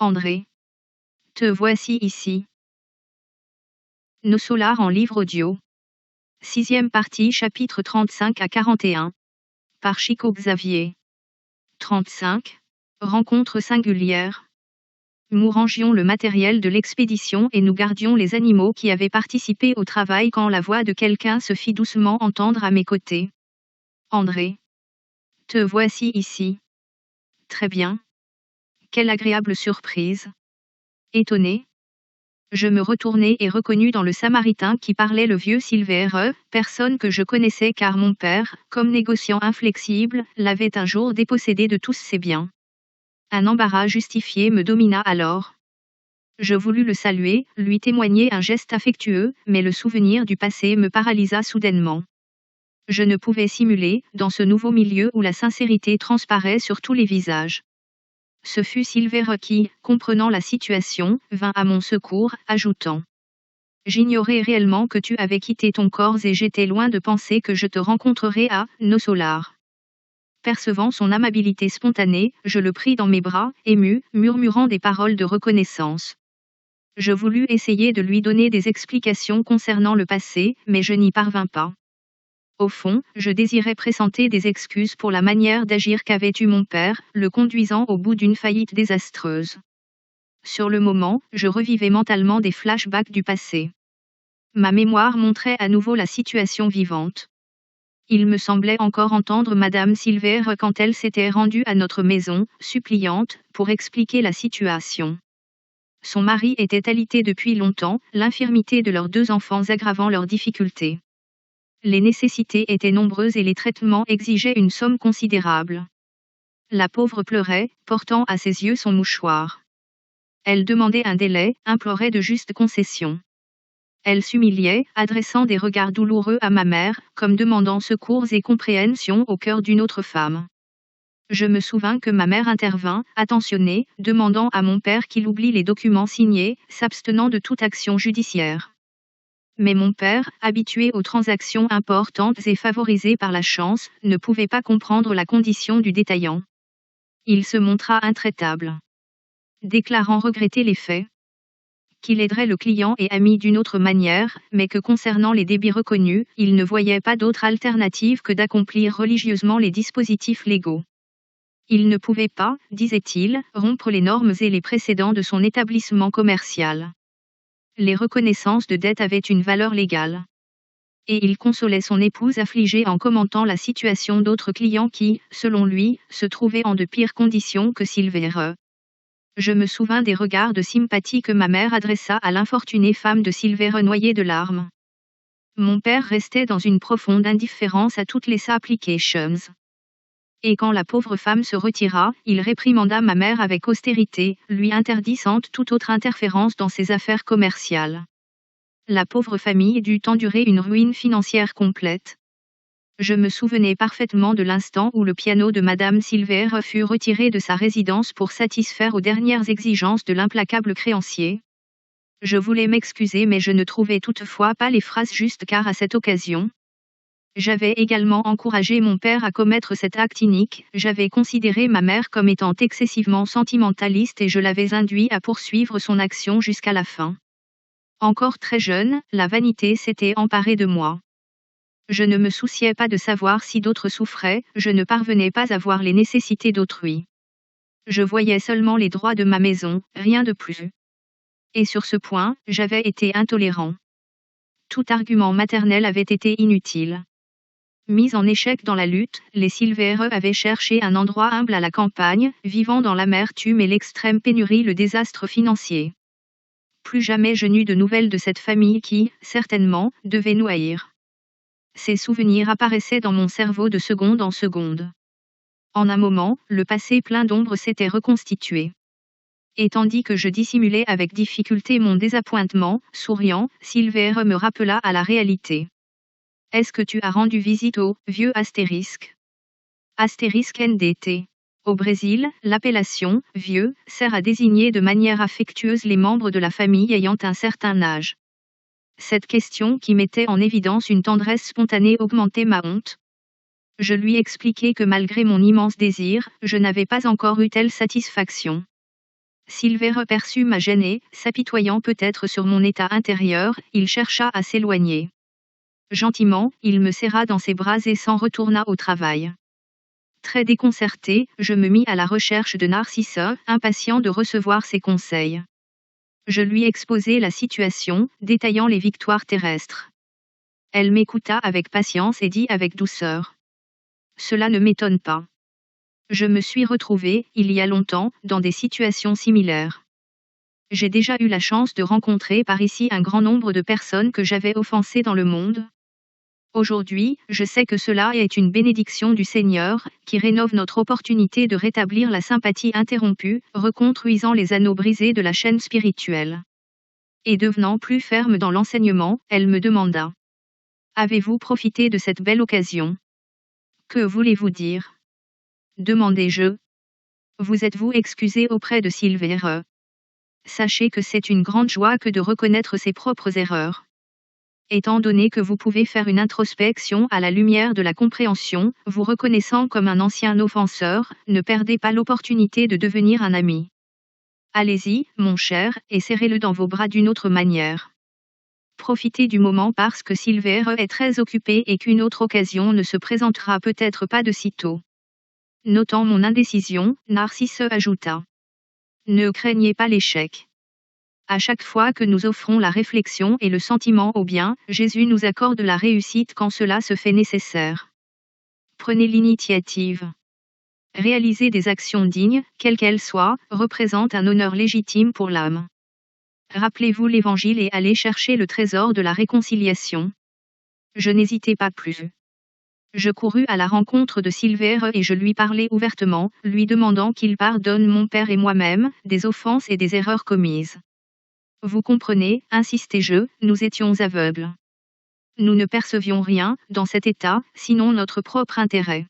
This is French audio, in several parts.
André. Te voici ici. Nos Solars en livre audio. 6e partie, chapitre 35 à 41. Par Chico Xavier. 35. Rencontre singulière. Nous rangions le matériel de l'expédition et nous gardions les animaux qui avaient participé au travail quand la voix de quelqu'un se fit doucement entendre à mes côtés. André. Te voici ici. Très bien. Quelle agréable surprise. Étonné. Je me retournai et reconnus dans le Samaritain qui parlait le vieux Silvère, personne que je connaissais car mon père, comme négociant inflexible, l'avait un jour dépossédé de tous ses biens. Un embarras justifié me domina alors. Je voulus le saluer, lui témoigner un geste affectueux, mais le souvenir du passé me paralysa soudainement. Je ne pouvais simuler, dans ce nouveau milieu où la sincérité transparaît sur tous les visages. Ce fut Silvère qui, comprenant la situation, vint à mon secours, ajoutant. J'ignorais réellement que tu avais quitté ton corps et j'étais loin de penser que je te rencontrerais à Nos Solars. Percevant son amabilité spontanée, je le pris dans mes bras, ému, murmurant des paroles de reconnaissance. Je voulus essayer de lui donner des explications concernant le passé, mais je n'y parvins pas. Au fond, je désirais présenter des excuses pour la manière d'agir qu'avait eue mon père, le conduisant au bout d'une faillite désastreuse. Sur le moment, je revivais mentalement des flashbacks du passé. Ma mémoire montrait à nouveau la situation vivante. Il me semblait encore entendre Madame Silvère quand elle s'était rendue à notre maison, suppliante, pour expliquer la situation. Son mari était alité depuis longtemps, l'infirmité de leurs 2 enfants aggravant leurs difficultés. Les nécessités étaient nombreuses et les traitements exigeaient une somme considérable. La pauvre pleurait, portant à ses yeux son mouchoir. Elle demandait un délai, implorait de justes concessions. Elle s'humiliait, adressant des regards douloureux à ma mère, comme demandant secours et compréhension au cœur d'une autre femme. Je me souvins que ma mère intervint, attentionnée, demandant à mon père qu'il oublie les documents signés, s'abstenant de toute action judiciaire. Mais mon père, habitué aux transactions importantes et favorisé par la chance, ne pouvait pas comprendre la condition du détaillant. Il se montra intraitable. Déclarant regretter les faits, qu'il aiderait le client et ami d'une autre manière, mais que concernant les débits reconnus, il ne voyait pas d'autre alternative que d'accomplir religieusement les dispositifs légaux. Il ne pouvait pas, disait-il, rompre les normes et les précédents de son établissement commercial. Les reconnaissances de dette avaient une valeur légale. Et il consolait son épouse affligée en commentant la situation d'autres clients qui, selon lui, se trouvaient en de pires conditions que Silvère. Je me souvins des regards de sympathie que ma mère adressa à l'infortunée femme de Silvère noyée de larmes. Mon père restait dans une profonde indifférence à toutes les applications. Et quand la pauvre femme se retira, il réprimanda ma mère avec austérité, lui interdisant toute autre interférence dans ses affaires commerciales. La pauvre famille dut endurer une ruine financière complète. Je me souvenais parfaitement de l'instant où le piano de Madame Silvère fut retiré de sa résidence pour satisfaire aux dernières exigences de l'implacable créancier. Je voulais m'excuser mais je ne trouvais toutefois pas les phrases justes car à cette occasion, j'avais également encouragé mon père à commettre cet acte inique, j'avais considéré ma mère comme étant excessivement sentimentaliste et je l'avais induit à poursuivre son action jusqu'à la fin. Encore très jeune, la vanité s'était emparée de moi. Je ne me souciais pas de savoir si d'autres souffraient, je ne parvenais pas à voir les nécessités d'autrui. Je voyais seulement les droits de ma maison, rien de plus. Et sur ce point, j'avais été intolérant. Tout argument maternel avait été inutile. Mis en échec dans la lutte, les Silvère avaient cherché un endroit humble à la campagne, vivant dans l'amertume et l'extrême pénurie le désastre financier. Plus jamais je n'eus de nouvelles de cette famille qui, certainement, devait nous haïr. Ces souvenirs apparaissaient dans mon cerveau de seconde en seconde. En un moment, le passé plein d'ombre s'était reconstitué. Et tandis que je dissimulais avec difficulté mon désappointement, souriant, Silvère me rappela à la réalité. Est-ce que tu as rendu visite au vieux astérisque? Astérisque NDT. Au Brésil, l'appellation vieux sert à désigner de manière affectueuse les membres de la famille ayant un certain âge. Cette question qui mettait en évidence une tendresse spontanée augmentait ma honte. Je lui expliquai que malgré mon immense désir, je n'avais pas encore eu telle satisfaction. Silver perçut ma gêne et, s'apitoyant peut-être sur mon état intérieur, il chercha à s'éloigner. Gentiment, il me serra dans ses bras et s'en retourna au travail. Très déconcerté, je me mis à la recherche de Narcisse, impatient de recevoir ses conseils. Je lui exposai la situation, détaillant les victoires terrestres. Elle m'écouta avec patience et dit avec douceur. Cela ne m'étonne pas. Je me suis retrouvée, il y a longtemps, dans des situations similaires. J'ai déjà eu la chance de rencontrer par ici un grand nombre de personnes que j'avais offensées dans le monde. Aujourd'hui, je sais que cela est une bénédiction du Seigneur, qui rénove notre opportunité de rétablir la sympathie interrompue, reconstruisant les anneaux brisés de la chaîne spirituelle. Et devenant plus ferme dans l'enseignement, elle me demanda. Avez-vous profité de cette belle occasion? Que voulez-vous dire? Demandai-je. Vous êtes-vous excusé auprès de Silver? Sachez que c'est une grande joie que de reconnaître ses propres erreurs. Étant donné que vous pouvez faire une introspection à la lumière de la compréhension, vous reconnaissant comme un ancien offenseur, ne perdez pas l'opportunité de devenir un ami. Allez-y, mon cher, et serrez-le dans vos bras d'une autre manière. Profitez du moment parce que Silver est très occupé et qu'une autre occasion ne se présentera peut-être pas de sitôt. Notant mon indécision, Narcisse ajouta. Ne craignez pas l'échec. À chaque fois que nous offrons la réflexion et le sentiment au bien, Jésus nous accorde la réussite quand cela se fait nécessaire. Prenez l'initiative. Réaliser des actions dignes, quelles qu'elles soient, représente un honneur légitime pour l'âme. Rappelez-vous l'Évangile et allez chercher le trésor de la réconciliation. Je n'hésitai pas plus. Je courus à la rencontre de Silver et je lui parlai ouvertement, lui demandant qu'il pardonne mon père et moi-même, des offenses et des erreurs commises. Vous comprenez, insistai-je, nous étions aveugles. Nous ne percevions rien, dans cet état, sinon notre propre intérêt.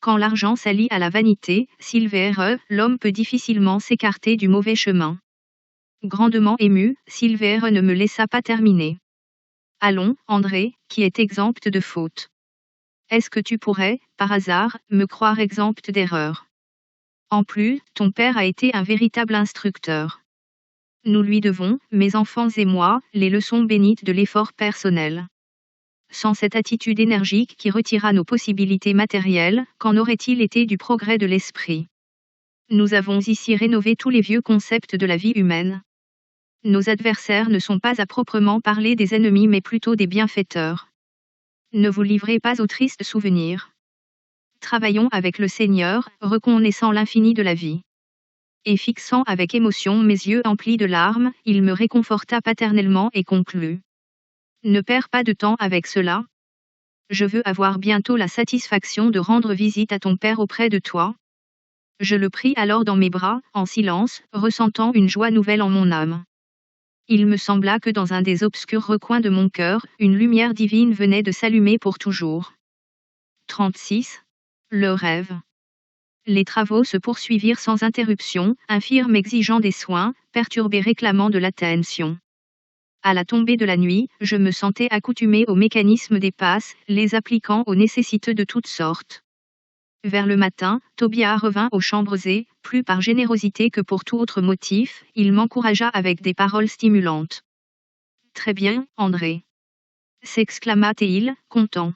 Quand l'argent s'allie à la vanité, Silver, l'homme peut difficilement s'écarter du mauvais chemin. Grandement ému, Silver ne me laissa pas terminer. Allons, André, qui est exempt de faute. Est-ce que tu pourrais, par hasard, me croire exempt d'erreur? En plus, ton père a été un véritable instructeur. Nous lui devons, mes enfants et moi, les leçons bénites de l'effort personnel. Sans cette attitude énergique qui retira nos possibilités matérielles, qu'en aurait-il été du progrès de l'esprit? Nous avons ici rénové tous les vieux concepts de la vie humaine. Nos adversaires ne sont pas à proprement parler des ennemis mais plutôt des bienfaiteurs. Ne vous livrez pas aux tristes souvenirs. Travaillons avec le Seigneur, reconnaissant l'infini de la vie. Et fixant avec émotion mes yeux emplis de larmes, il me réconforta paternellement et conclut. Ne perds pas de temps avec cela. Je veux avoir bientôt la satisfaction de rendre visite à ton père auprès de toi. Je le pris alors dans mes bras, en silence, ressentant une joie nouvelle en mon âme. Il me sembla que dans un des obscurs recoins de mon cœur, une lumière divine venait de s'allumer pour toujours. 36. Le rêve. Les travaux se poursuivirent sans interruption, infirme exigeant des soins, perturbé réclamant de l'attention. À la tombée de la nuit, je me sentais accoutumé aux mécanismes des passes, les appliquant aux nécessiteux de toutes sortes. Vers le matin, Tobias revint aux chambres et, plus par générosité que pour tout autre motif, il m'encouragea avec des paroles stimulantes. Très bien, André. S'exclama-t-il, content.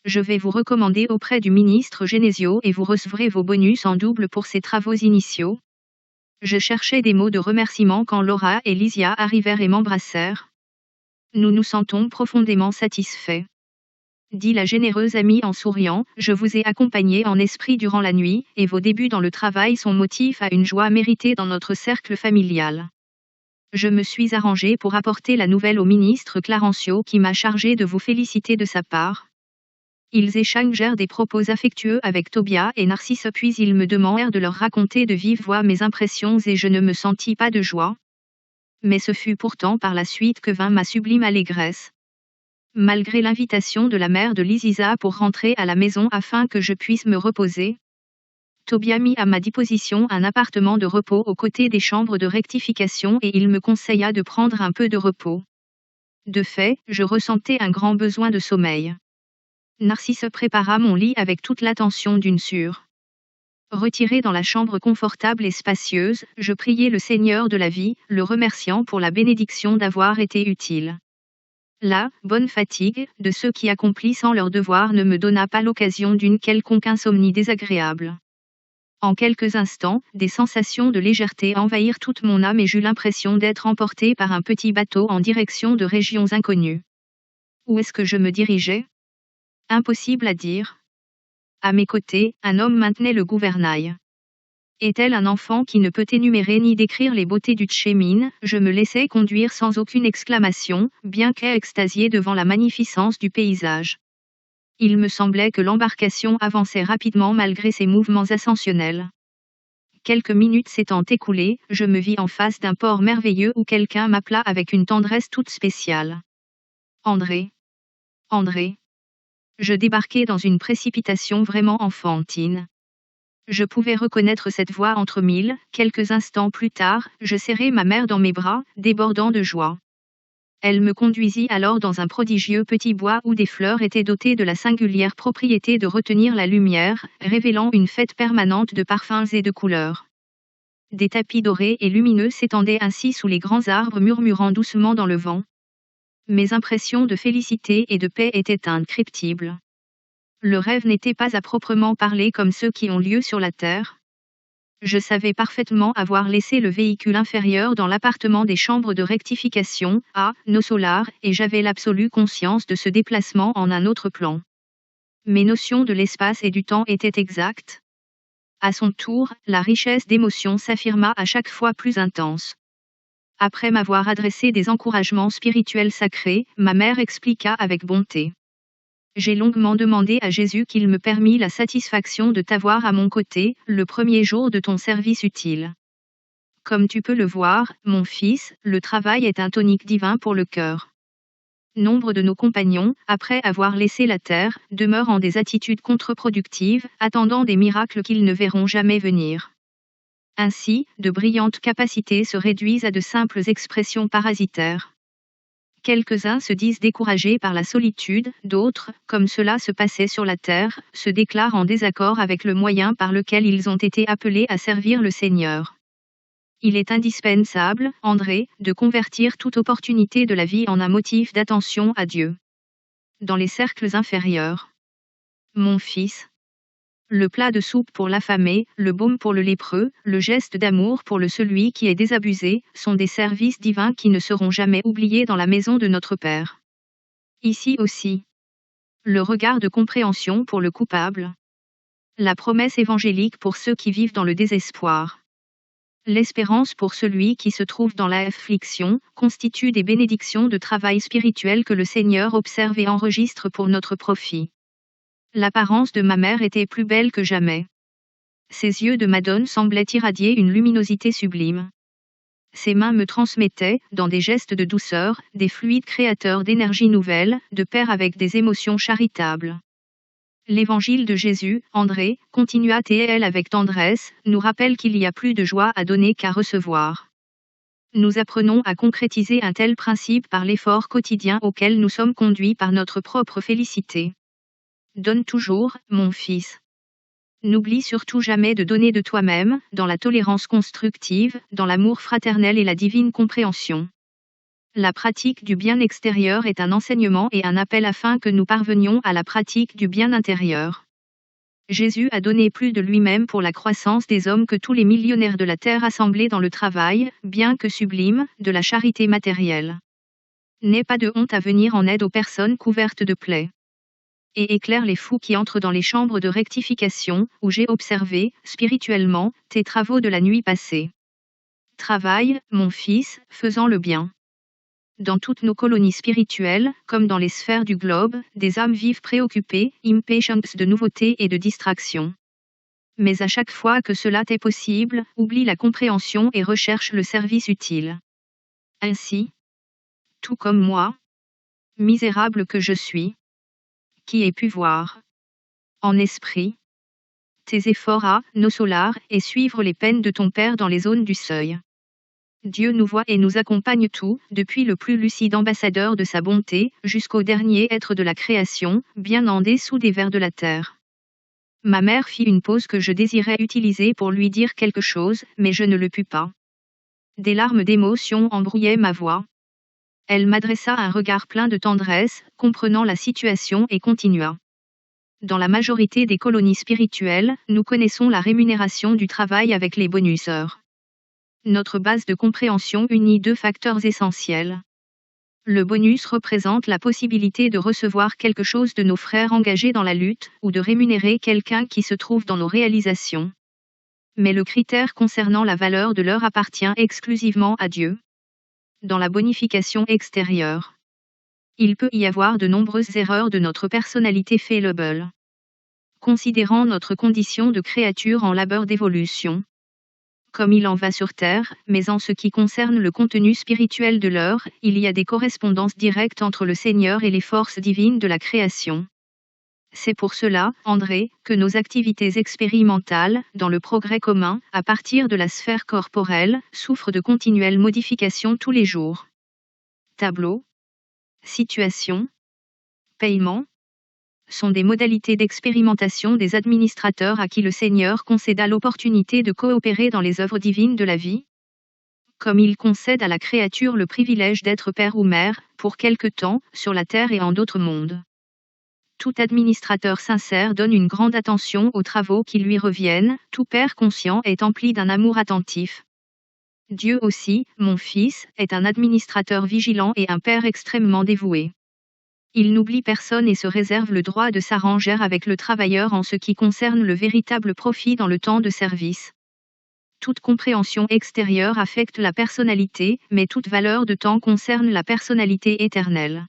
Je vais vous recommander auprès du ministre Genesio et vous recevrez vos bonus en double pour ces travaux initiaux. Je cherchais des mots de remerciement quand Laura et Lysia arrivèrent et m'embrassèrent. Nous nous sentons profondément satisfaits. Dit la généreuse amie en souriant, je vous ai accompagné en esprit durant la nuit, et vos débuts dans le travail sont motifs à une joie méritée dans notre cercle familial. Je me suis arrangé pour apporter la nouvelle au ministre Clarencio qui m'a chargé de vous féliciter de sa part. Ils échangèrent des propos affectueux avec Tobias et Narcisse puis ils me demandèrent de leur raconter de vive voix mes impressions et je ne me sentis pas de joie. Mais ce fut pourtant par la suite que vint ma sublime allégresse. Malgré l'invitation de la mère de Lysisa pour rentrer à la maison afin que je puisse me reposer, Tobias mit à ma disposition un appartement de repos aux côtés des chambres de rectification et il me conseilla de prendre un peu de repos. De fait, je ressentais un grand besoin de sommeil. Narcisse prépara mon lit avec toute l'attention d'une sûre. Retiré dans la chambre confortable et spacieuse, je priai le Seigneur de la vie, le remerciant pour la bénédiction d'avoir été utile. La bonne fatigue de ceux qui accomplissant leur devoir ne me donna pas l'occasion d'une quelconque insomnie désagréable. En quelques instants, des sensations de légèreté envahirent toute mon âme et j'eus l'impression d'être emporté par un petit bateau en direction de régions inconnues. Où est-ce que je me dirigeais? Impossible à dire. À mes côtés, un homme maintenait le gouvernail. Est-elle un enfant qui ne peut énumérer ni décrire les beautés du Tchémine? Je me laissai conduire sans aucune exclamation, bien qu'extasié devant la magnificence du paysage. Il me semblait que l'embarcation avançait rapidement malgré ses mouvements ascensionnels. Quelques minutes s'étant écoulées, je me vis en face d'un port merveilleux où quelqu'un m'appela avec une tendresse toute spéciale. André. André. Je débarquai dans une précipitation vraiment enfantine. Je pouvais reconnaître cette voix entre mille. Quelques instants plus tard, je serrai ma mère dans mes bras, débordant de joie. Elle me conduisit alors dans un prodigieux petit bois où des fleurs étaient dotées de la singulière propriété de retenir la lumière, révélant une fête permanente de parfums et de couleurs. Des tapis dorés et lumineux s'étendaient ainsi sous les grands arbres murmurant doucement dans le vent. Mes impressions de félicité et de paix étaient indescriptibles. Le rêve n'était pas à proprement parler comme ceux qui ont lieu sur la terre. Je savais parfaitement avoir laissé le véhicule inférieur dans l'appartement des chambres de rectification, à Nossolar, et j'avais l'absolue conscience de ce déplacement en un autre plan. Mes notions de l'espace et du temps étaient exactes. À son tour, la richesse d'émotions s'affirma à chaque fois plus intense. Après m'avoir adressé des encouragements spirituels sacrés, ma mère expliqua avec bonté. J'ai longuement demandé à Jésus qu'il me permît la satisfaction de t'avoir à mon côté, le premier jour de ton service utile. Comme tu peux le voir, mon fils, le travail est un tonique divin pour le cœur. Nombre de nos compagnons, après avoir laissé la terre, demeurent en des attitudes contre-productives, attendant des miracles qu'ils ne verront jamais venir. Ainsi, de brillantes capacités se réduisent à de simples expressions parasitaires. Quelques-uns se disent découragés par la solitude, d'autres, comme cela se passait sur la terre, se déclarent en désaccord avec le moyen par lequel ils ont été appelés à servir le Seigneur. Il est indispensable, André, de convertir toute opportunité de la vie en un motif d'attention à Dieu. Dans les cercles inférieurs. Mon fils. Le plat de soupe pour l'affamé, le baume pour le lépreux, le geste d'amour pour celui qui est désabusé, sont des services divins qui ne seront jamais oubliés dans la maison de notre Père. Ici aussi. Le regard de compréhension pour le coupable. La promesse évangélique pour ceux qui vivent dans le désespoir. L'espérance pour celui qui se trouve dans l'affliction, constituent des bénédictions de travail spirituel que le Seigneur observe et enregistre pour notre profit. L'apparence de ma mère était plus belle que jamais. Ses yeux de Madone semblaient irradier une luminosité sublime. Ses mains me transmettaient, dans des gestes de douceur, des fluides créateurs d'énergie nouvelle, de pair avec des émotions charitables. L'évangile de Jésus, André, continua-t-elle avec tendresse, nous rappelle qu'il y a plus de joie à donner qu'à recevoir. Nous apprenons à concrétiser un tel principe par l'effort quotidien auquel nous sommes conduits par notre propre félicité. Donne toujours, mon fils. N'oublie surtout jamais de donner de toi-même, dans la tolérance constructive, dans l'amour fraternel et la divine compréhension. La pratique du bien extérieur est un enseignement et un appel afin que nous parvenions à la pratique du bien intérieur. Jésus a donné plus de lui-même pour la croissance des hommes que tous les millionnaires de la terre assemblés dans le travail, bien que sublime, de la charité matérielle. N'aie pas de honte à venir en aide aux personnes couvertes de plaies. Et éclaire les fous qui entrent dans les chambres de rectification, où j'ai observé, spirituellement, tes travaux de la nuit passée. Travaille, mon fils, faisant le bien. Dans toutes nos colonies spirituelles, comme dans les sphères du globe, des âmes vives préoccupées, impatientes de nouveautés et de distractions. Mais à chaque fois que cela t'est possible, oublie la compréhension et recherche le service utile. Ainsi, tout comme moi, misérable que je suis, qui ai pu voir, en esprit, tes efforts à Nossolar et suivre les peines de ton Père dans les zones du seuil. Dieu nous voit et nous accompagne tout, depuis le plus lucide ambassadeur de sa bonté, jusqu'au dernier être de la création, bien en dessous des vers de la terre. Ma mère fit une pause que je désirais utiliser pour lui dire quelque chose, mais je ne le pus pas. Des larmes d'émotion embrouillaient ma voix. Elle m'adressa un regard plein de tendresse, comprenant la situation et continua. Dans la majorité des colonies spirituelles, nous connaissons la rémunération du travail avec les bonus heures. Notre base de compréhension unit deux facteurs essentiels. Le bonus représente la possibilité de recevoir quelque chose de nos frères engagés dans la lutte, ou de rémunérer quelqu'un qui se trouve dans nos réalisations. Mais le critère concernant la valeur de l'heure appartient exclusivement à Dieu. Dans la bonification extérieure, il peut y avoir de nombreuses erreurs de notre personnalité fallible. Considérant notre condition de créature en labeur d'évolution, comme il en va sur Terre, mais en ce qui concerne le contenu spirituel de l'heure, il y a des correspondances directes entre le Seigneur et les forces divines de la création. C'est pour cela, André, que nos activités expérimentales, dans le progrès commun, à partir de la sphère corporelle, souffrent de continuelles modifications tous les jours. Tableau, situation, paiement, sont des modalités d'expérimentation des administrateurs à qui le Seigneur concéda l'opportunité de coopérer dans les œuvres divines de la vie. Comme il concède à la créature le privilège d'être père ou mère, pour quelque temps, sur la terre et en d'autres mondes. Tout administrateur sincère donne une grande attention aux travaux qui lui reviennent, tout père conscient est empli d'un amour attentif. Dieu aussi, mon fils, est un administrateur vigilant et un père extrêmement dévoué. Il n'oublie personne et se réserve le droit de s'arranger avec le travailleur en ce qui concerne le véritable profit dans le temps de service. Toute compréhension extérieure affecte la personnalité, mais toute valeur de temps concerne la personnalité éternelle.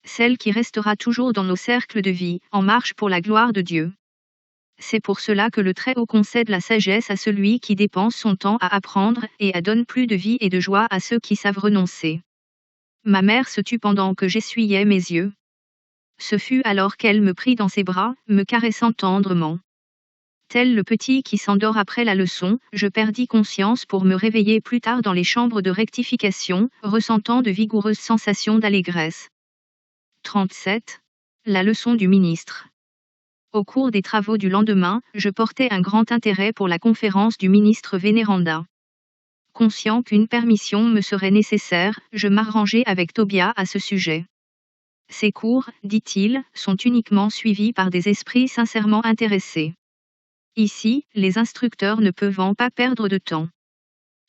Celle qui restera toujours dans nos cercles de vie, en marche pour la gloire de Dieu. C'est pour cela que le Très-Haut concède la sagesse à celui qui dépense son temps à apprendre, et donne plus de vie et de joie à ceux qui savent renoncer. Ma mère se tut pendant que j'essuyais mes yeux. Ce fut alors qu'elle me prit dans ses bras, me caressant tendrement. Tel le petit qui s'endort après la leçon, je perdis conscience pour me réveiller plus tard dans les chambres de rectification, ressentant de vigoureuses sensations d'allégresse. 37. La leçon du ministre. Au cours des travaux du lendemain, je portais un grand intérêt pour la conférence du ministre Vénéranda. Conscient qu'une permission me serait nécessaire, je m'arrangeai avec Tobias à ce sujet. Ces cours, dit-il, sont uniquement suivis par des esprits sincèrement intéressés. Ici, les instructeurs ne peuvent pas perdre de temps.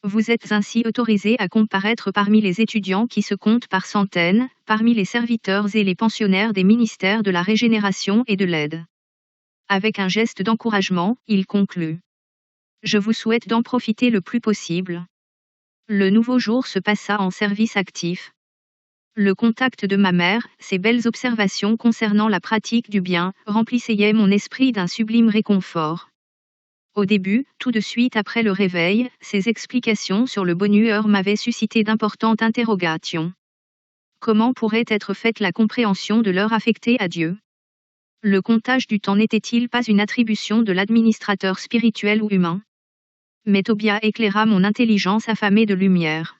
Vous êtes ainsi autorisé à comparaître parmi les étudiants qui se comptent par centaines, parmi les serviteurs et les pensionnaires des ministères de la régénération et de l'aide. Avec un geste d'encouragement, il conclut. Je vous souhaite d'en profiter le plus possible. Le nouveau jour se passa en service actif. Le contact de ma mère, ses belles observations concernant la pratique du bien, remplissaient mon esprit d'un sublime réconfort. Au début, tout de suite après le réveil, ses explications sur le bonheur m'avaient suscité d'importantes interrogations. Comment pourrait être faite la compréhension de l'heure affectée à Dieu? Le comptage du temps n'était-il pas une attribution de l'administrateur spirituel ou humain? Mais Tobias éclaira mon intelligence affamée de lumière.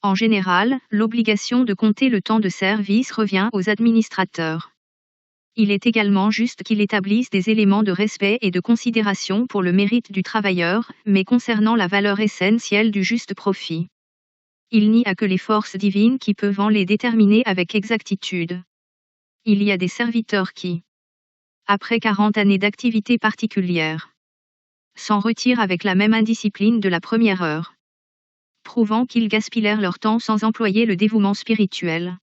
En général, l'obligation de compter le temps de service revient aux administrateurs. Il est également juste qu'ils établissent des éléments de respect et de considération pour le mérite du travailleur, mais concernant la valeur essentielle du juste profit. Il n'y a que les forces divines qui peuvent les déterminer avec exactitude. Il y a des serviteurs qui, après 40 années d'activité particulière, s'en retirent avec la même indiscipline de la première heure, prouvant qu'ils gaspillèrent leur temps sans employer le dévouement spirituel.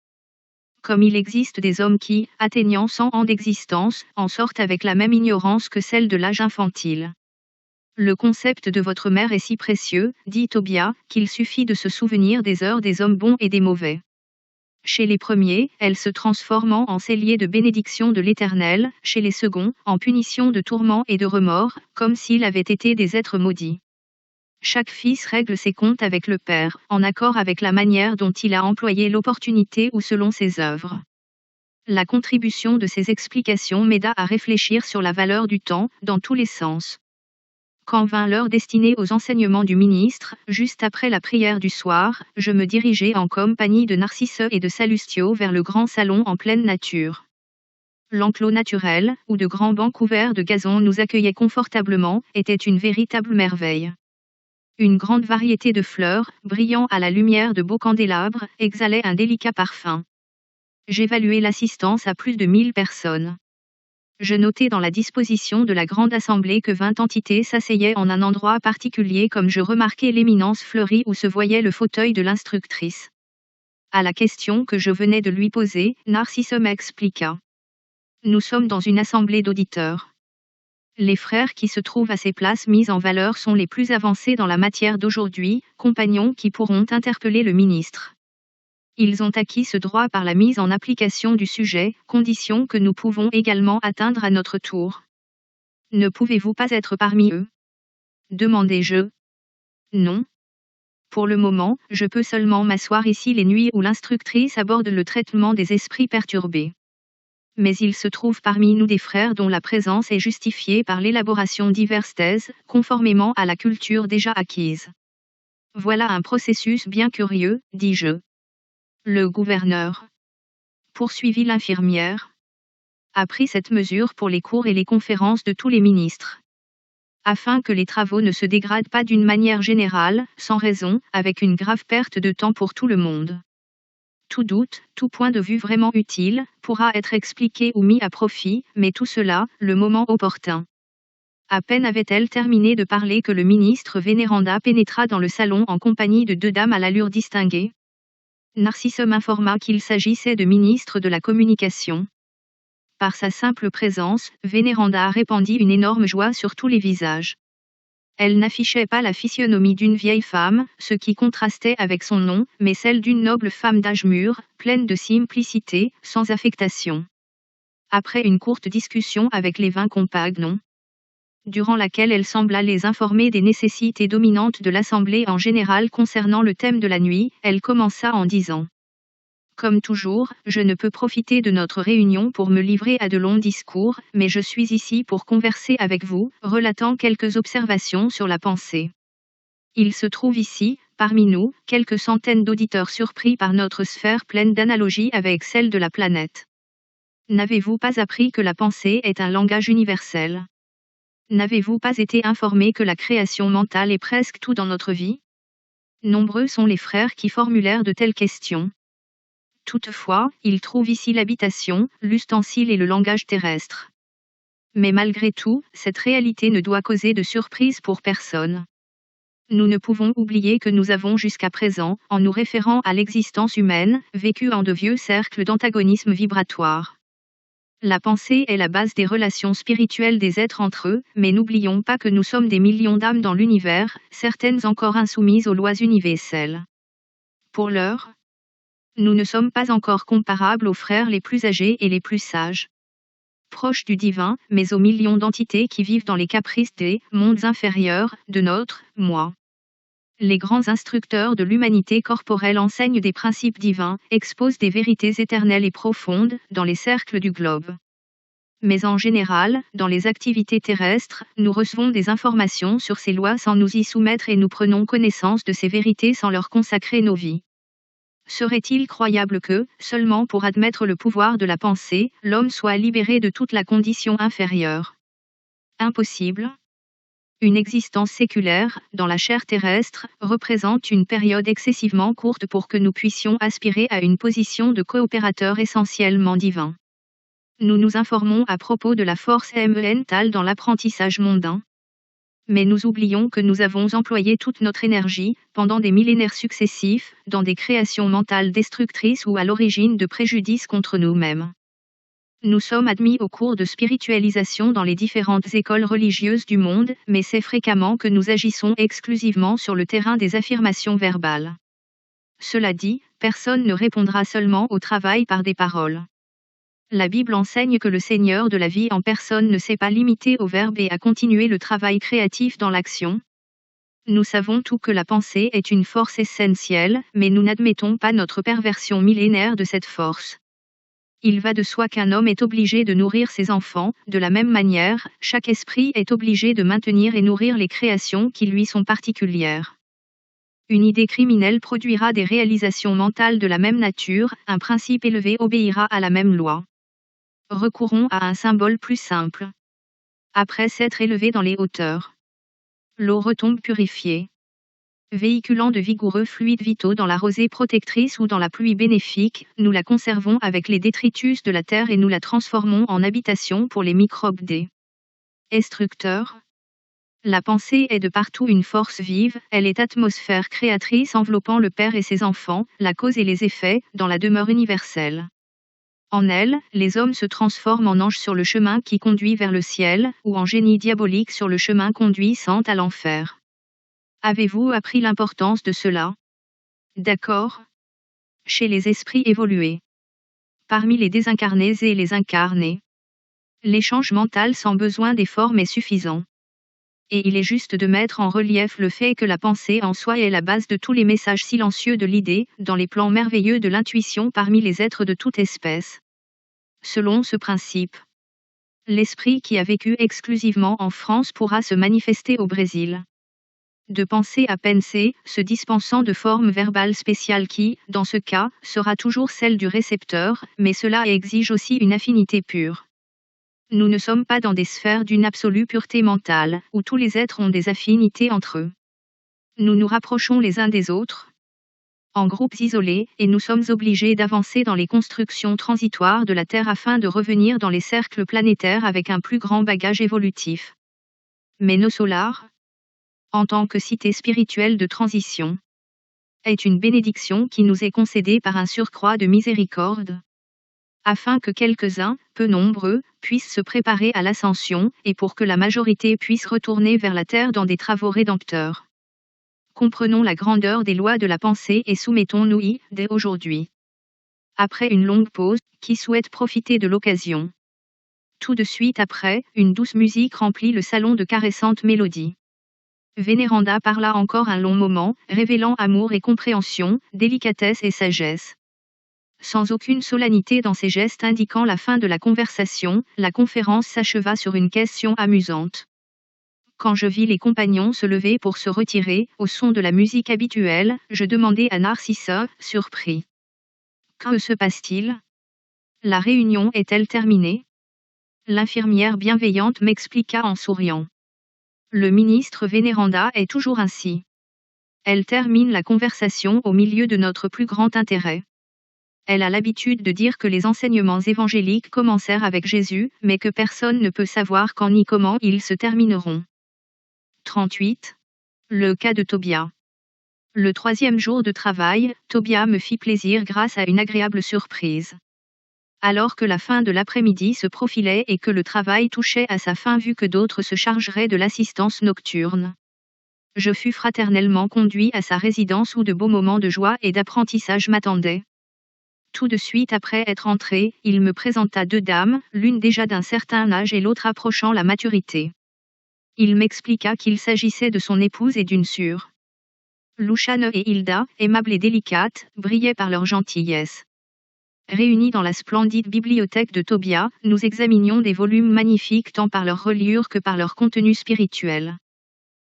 Comme il existe des hommes qui, atteignant 100 ans d'existence, en sortent avec la même ignorance que celle de l'âge infantile. Le concept de votre mère est si précieux, dit Tobias, qu'il suffit de se souvenir des heures des hommes bons et des mauvais. Chez les premiers, elles se transforment en celliers de bénédiction de l'Éternel, chez les seconds, en punition de tourments et de remords, comme s'ils avaient été des êtres maudits. Chaque fils règle ses comptes avec le Père, en accord avec la manière dont il a employé l'opportunité ou selon ses œuvres. La contribution de ces explications m'aida à réfléchir sur la valeur du temps, dans tous les sens. Quand vint l'heure destinée aux enseignements du ministre, juste après la prière du soir, je me dirigeai en compagnie de Narcisse et de Salustio vers le grand salon en pleine nature. L'enclos naturel, où de grands bancs couverts de gazon nous accueillaient confortablement, était une véritable merveille. Une grande variété de fleurs, brillant à la lumière de beaux candélabres, exhalaient un délicat parfum. J'évaluais l'assistance à plus de 1000 personnes. Je notais dans la disposition de la grande assemblée que 20 entités s'asseyaient en un endroit particulier, comme je remarquais l'éminence fleurie où se voyait le fauteuil de l'instructrice. À la question que je venais de lui poser, Narcisse m'expliqua. Nous sommes dans une assemblée d'auditeurs. Les frères qui se trouvent à ces places mises en valeur sont les plus avancés dans la matière d'aujourd'hui, compagnons qui pourront interpeller le ministre. Ils ont acquis ce droit par la mise en application du sujet, condition que nous pouvons également atteindre à notre tour. Ne pouvez-vous pas être parmi eux? Demandai-je. Non. Pour le moment, je peux seulement m'asseoir ici les nuits où l'instructrice aborde le traitement des esprits perturbés. Mais il se trouve parmi nous des frères dont la présence est justifiée par l'élaboration diverses thèses, conformément à la culture déjà acquise. Voilà un processus bien curieux, dis-je. Le gouverneur, poursuivit l'infirmière, a pris cette mesure pour les cours et les conférences de tous les ministres. Afin que les travaux ne se dégradent pas d'une manière générale, sans raison, avec une grave perte de temps pour tout le monde. Tout doute, tout point de vue vraiment utile, pourra être expliqué ou mis à profit, mais tout cela, le moment opportun. À peine avait-elle terminé de parler que le ministre Vénéranda pénétra dans le salon en compagnie de 2 dames à l'allure distinguée. Narcisse m'informa qu'il s'agissait de ministres de la communication. Par sa simple présence, Vénéranda répandit une énorme joie sur tous les visages. Elle n'affichait pas la physionomie d'une vieille femme, ce qui contrastait avec son nom, mais celle d'une noble femme d'âge mûr, pleine de simplicité, sans affectation. Après une courte discussion avec les 20 compagnons, durant laquelle elle sembla les informer des nécessités dominantes de l'Assemblée en général concernant le thème de la nuit, elle commença en disant: Comme toujours, je ne peux profiter de notre réunion pour me livrer à de longs discours, mais je suis ici pour converser avec vous, relatant quelques observations sur la pensée. Il se trouve ici, parmi nous, quelques centaines d'auditeurs surpris par notre sphère pleine d'analogies avec celle de la planète. N'avez-vous pas appris que la pensée est un langage universel? N'avez-vous pas été informé que la création mentale est presque tout dans notre vie? Nombreux sont les frères qui formulèrent de telles questions. Toutefois, ils trouvent ici l'habitation, l'ustensile et le langage terrestre. Mais malgré tout, cette réalité ne doit causer de surprise pour personne. Nous ne pouvons oublier que nous avons jusqu'à présent, en nous référant à l'existence humaine, vécu en de vieux cercles d'antagonisme vibratoire. La pensée est la base des relations spirituelles des êtres entre eux, mais n'oublions pas que nous sommes des millions d'âmes dans l'univers, certaines encore insoumises aux lois universelles. Pour l'heure, nous ne sommes pas encore comparables aux frères les plus âgés et les plus sages, proches du divin, mais aux millions d'entités qui vivent dans les caprices des mondes inférieurs, de notre moi. Les grands instructeurs de l'humanité corporelle enseignent des principes divins, exposent des vérités éternelles et profondes, dans les cercles du globe. Mais en général, dans les activités terrestres, nous recevons des informations sur ces lois sans nous y soumettre et nous prenons connaissance de ces vérités sans leur consacrer nos vies. Serait-il croyable que, seulement pour admettre le pouvoir de la pensée, l'homme soit libéré de toute la condition inférieure? Impossible. Une existence séculaire, dans la chair terrestre, représente une période excessivement courte pour que nous puissions aspirer à une position de coopérateur essentiellement divin. Nous nous informons à propos de la force mentale dans l'apprentissage mondain. Mais nous oublions que nous avons employé toute notre énergie, pendant des millénaires successifs, dans des créations mentales destructrices ou à l'origine de préjudices contre nous-mêmes. Nous sommes admis au cours de spiritualisation dans les différentes écoles religieuses du monde, mais c'est fréquemment que nous agissons exclusivement sur le terrain des affirmations verbales. Cela dit, personne ne répondra seulement au travail par des paroles. La Bible enseigne que le Seigneur de la vie en personne ne s'est pas limité au verbe et a continué le travail créatif dans l'action. Nous savons tout que la pensée est une force essentielle, mais nous n'admettons pas notre perversion millénaire de cette force. Il va de soi qu'un homme est obligé de nourrir ses enfants, de la même manière, chaque esprit est obligé de maintenir et nourrir les créations qui lui sont particulières. Une idée criminelle produira des réalisations mentales de la même nature, un principe élevé obéira à la même loi. Recourons à un symbole plus simple. Après s'être élevé dans les hauteurs, l'eau retombe purifiée, véhiculant de vigoureux fluides vitaux dans la rosée protectrice ou dans la pluie bénéfique, nous la conservons avec les détritus de la terre et nous la transformons en habitation pour les microbes destructeurs. La pensée est de partout une force vive, elle est atmosphère créatrice enveloppant le Père et ses enfants, la cause et les effets, dans la demeure universelle. En elle, les hommes se transforment en anges sur le chemin qui conduit vers le ciel, ou en génie diabolique sur le chemin conduisant à l'enfer. Avez-vous appris l'importance de cela? D'accord. Chez les esprits évolués. Parmi les désincarnés et les incarnés. L'échange mental sans besoin des formes est suffisant. Et il est juste de mettre en relief le fait que la pensée en soi est la base de tous les messages silencieux de l'idée, dans les plans merveilleux de l'intuition parmi les êtres de toute espèce. Selon ce principe, l'esprit qui a vécu exclusivement en France pourra se manifester au Brésil. De pensée à pensée, se dispensant de forme verbale spéciale qui, dans ce cas, sera toujours celle du récepteur, mais cela exige aussi une affinité pure. Nous ne sommes pas dans des sphères d'une absolue pureté mentale, où tous les êtres ont des affinités entre eux. Nous nous rapprochons les uns des autres, en groupes isolés, et nous sommes obligés d'avancer dans les constructions transitoires de la Terre afin de revenir dans les cercles planétaires avec un plus grand bagage évolutif. Mais nos solars, en tant que cité spirituelle de transition, est une bénédiction qui nous est concédée par un surcroît de miséricorde, afin que quelques-uns, peu nombreux, puissent se préparer à l'ascension, et pour que la majorité puisse retourner vers la terre dans des travaux rédempteurs. Comprenons la grandeur des lois de la pensée et soumettons-nous-y, dès aujourd'hui. Après une longue pause, qui souhaite profiter de l'occasion? Tout de suite après, une douce musique remplit le salon de caressantes mélodies. Vénéranda parla encore un long moment, révélant amour et compréhension, délicatesse et sagesse. Sans aucune solennité dans ses gestes indiquant la fin de la conversation, la conférence s'acheva sur une question amusante. Quand je vis les compagnons se lever pour se retirer, au son de la musique habituelle, je demandai à Narcissa, surpris. Que se passe-t-il? La réunion est-elle terminée? L'infirmière bienveillante m'expliqua en souriant. Le ministre Vénéranda est toujours ainsi. Elle termine la conversation au milieu de notre plus grand intérêt. Elle a l'habitude de dire que les enseignements évangéliques commencèrent avec Jésus, mais que personne ne peut savoir quand ni comment ils se termineront. 38. Le cas de Tobia. Le 3e jour de travail, Tobia me fit plaisir grâce à une agréable surprise. Alors que la fin de l'après-midi se profilait et que le travail touchait à sa fin vu que d'autres se chargeraient de l'assistance nocturne, je fus fraternellement conduit à sa résidence où de beaux moments de joie et d'apprentissage m'attendaient. Tout de suite après être entré, il me présenta 2 dames, l'une déjà d'un certain âge et l'autre approchant la maturité. Il m'expliqua qu'il s'agissait de son épouse et d'une sœur. Luciane et Hilda, aimables et délicates, brillaient par leur gentillesse. Réunis dans la splendide bibliothèque de Tobia, nous examinions des volumes magnifiques tant par leur reliure que par leur contenu spirituel.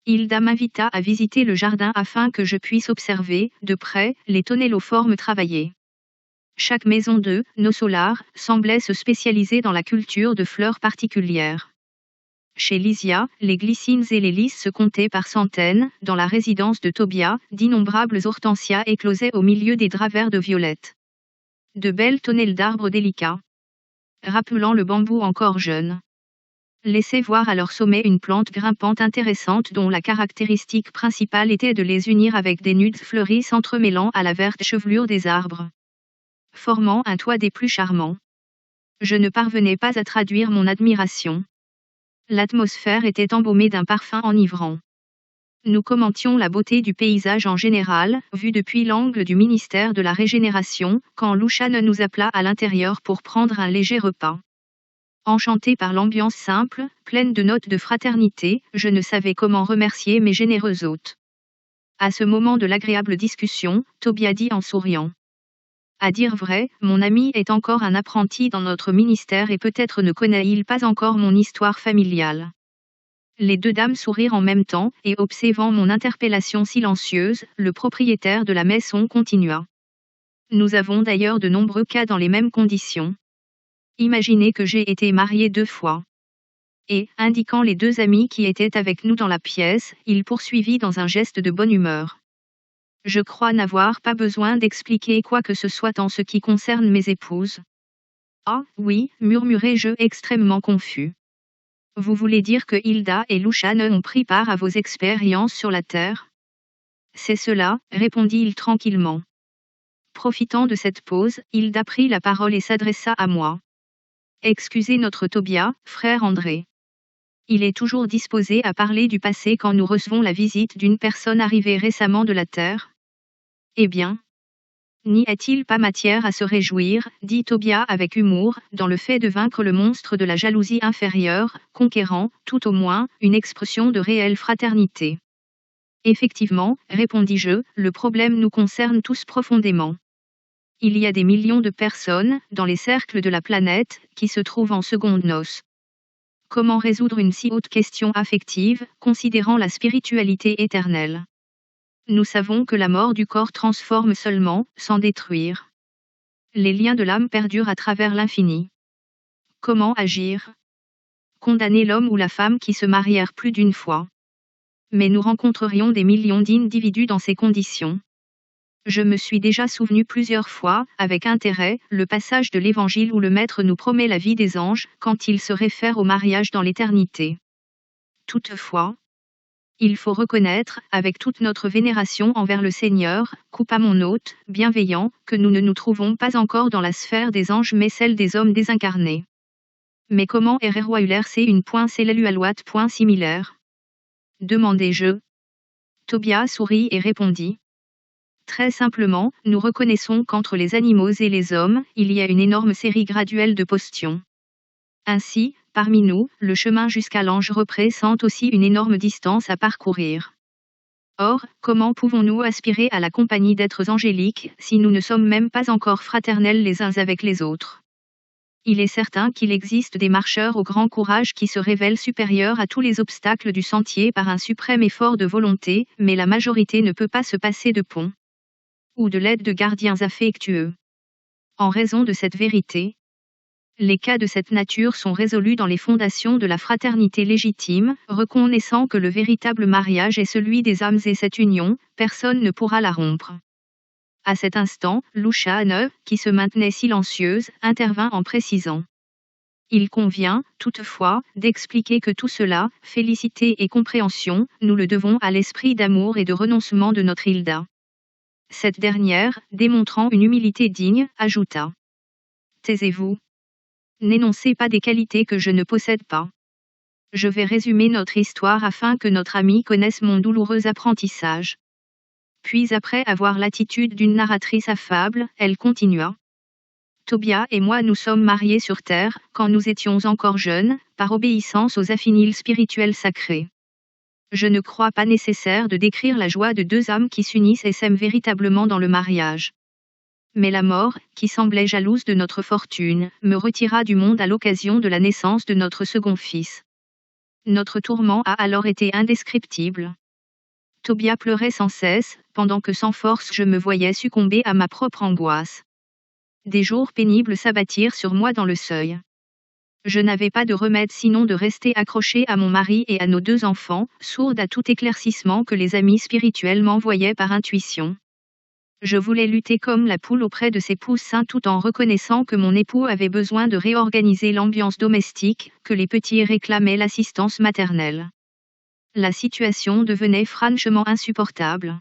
Hilda m'invita à visiter le jardin afin que je puisse observer, de près, les tonnelloformes travaillés. Chaque maison de nos solars semblait se spécialiser dans la culture de fleurs particulières. Chez Lysia, les glycines et les lys se comptaient par centaines, dans la résidence de Tobia, d'innombrables hortensias éclosaient au milieu des draps verts de violette. De belles tonnelles d'arbres délicats, rappelant le bambou encore jeune, laissaient voir à leur sommet une plante grimpante intéressante dont la caractéristique principale était de les unir avec des nudes fleuries s'entremêlant à la verte chevelure des arbres, formant un toit des plus charmants. Je ne parvenais pas à traduire mon admiration. L'atmosphère était embaumée d'un parfum enivrant. Nous commentions la beauté du paysage en général, vu depuis l'angle du ministère de la Régénération, quand Luciane nous appela à l'intérieur pour prendre un léger repas. Enchanté par l'ambiance simple, pleine de notes de fraternité, je ne savais comment remercier mes généreux hôtes. À ce moment de l'agréable discussion, Tobia dit en souriant. À dire vrai, mon ami est encore un apprenti dans notre ministère et peut-être ne connaît-il pas encore mon histoire familiale. Les 2 dames sourirent en même temps, et observant mon interpellation silencieuse, le propriétaire de la maison continua. Nous avons d'ailleurs de nombreux cas dans les mêmes conditions. Imaginez que j'ai été marié 2 fois. Et, indiquant les 2 amis qui étaient avec nous dans la pièce, il poursuivit dans un geste de bonne humeur. Je crois n'avoir pas besoin d'expliquer quoi que ce soit en ce qui concerne mes épouses. Ah, oui, murmurai-je extrêmement confus. Vous voulez dire que Hilda et Louchane ont pris part à vos expériences sur la Terre? C'est cela, répondit-il tranquillement. Profitant de cette pause, Hilda prit la parole et s'adressa à moi. Excusez notre Tobias, frère André. Il est toujours disposé à parler du passé quand nous recevons la visite d'une personne arrivée récemment de la Terre. Eh bien, n'y a-t-il pas matière à se réjouir, dit Tobias avec humour, dans le fait de vaincre le monstre de la jalousie inférieure, conquérant, tout au moins, une expression de réelle fraternité. Effectivement, répondis-je, le problème nous concerne tous profondément. Il y a des millions de personnes, dans les cercles de la planète, qui se trouvent en secondes noces. Comment résoudre une si haute question affective, considérant la spiritualité éternelle? Nous savons que la mort du corps transforme seulement, sans détruire. Les liens de l'âme perdurent à travers l'infini. Comment agir? Condamner l'homme ou la femme qui se marièrent plus d'une fois. Mais nous rencontrerions des millions d'individus dans ces conditions. Je me suis déjà souvenu plusieurs fois, avec intérêt, le passage de l'Évangile où le Maître nous promet la vie des anges, quand il se réfère au mariage dans l'éternité. Toutefois, il faut reconnaître, avec toute notre vénération envers le Seigneur, coupa mon hôte, bienveillant, que nous ne nous trouvons pas encore dans la sphère des anges mais celle des hommes désincarnés. Mais comment RROULRC une point cellulualoite point similaire? Demandai-je. Tobias sourit et répondit. Très simplement, nous reconnaissons qu'entre les animaux et les hommes, il y a une énorme série graduelle de postures. Ainsi, parmi nous, le chemin jusqu'à l'ange représente aussi une énorme distance à parcourir. Or, comment pouvons-nous aspirer à la compagnie d'êtres angéliques, si nous ne sommes même pas encore fraternels les uns avec les autres? Il est certain qu'il existe des marcheurs au grand courage qui se révèlent supérieurs à tous les obstacles du sentier par un suprême effort de volonté, mais la majorité ne peut pas se passer de pont ou de l'aide de gardiens affectueux. En raison de cette vérité, les cas de cette nature sont résolus dans les fondations de la fraternité légitime, reconnaissant que le véritable mariage est celui des âmes et cette union, personne ne pourra la rompre. À cet instant, Louchane, qui se maintenait silencieuse, intervint en précisant. Il convient, toutefois, d'expliquer que tout cela, félicité et compréhension, nous le devons à l'esprit d'amour et de renoncement de notre Hilda. Cette dernière, démontrant une humilité digne, ajouta. Taisez-vous. N'énoncez pas des qualités que je ne possède pas. Je vais résumer notre histoire afin que notre ami connaisse mon douloureux apprentissage. Puis après avoir l'attitude d'une narratrice affable, elle continua. Tobias et moi nous sommes mariés sur terre, quand nous étions encore jeunes, par obéissance aux affiniles spirituels sacrés. Je ne crois pas nécessaire de décrire la joie de 2 âmes qui s'unissent et s'aiment véritablement dans le mariage. Mais la mort, qui semblait jalouse de notre fortune, me retira du monde à l'occasion de la naissance de notre second fils. Notre tourment a alors été indescriptible. Tobias pleurait sans cesse, pendant que sans force je me voyais succomber à ma propre angoisse. Des jours pénibles s'abattirent sur moi dans le seuil. Je n'avais pas de remède sinon de rester accrochée à mon mari et à nos 2 enfants, sourde à tout éclaircissement que les amis spirituels m'envoyaient par intuition. Je voulais lutter comme la poule auprès de ses poussins tout en reconnaissant que mon époux avait besoin de réorganiser l'ambiance domestique, que les petits réclamaient l'assistance maternelle. La situation devenait franchement insupportable.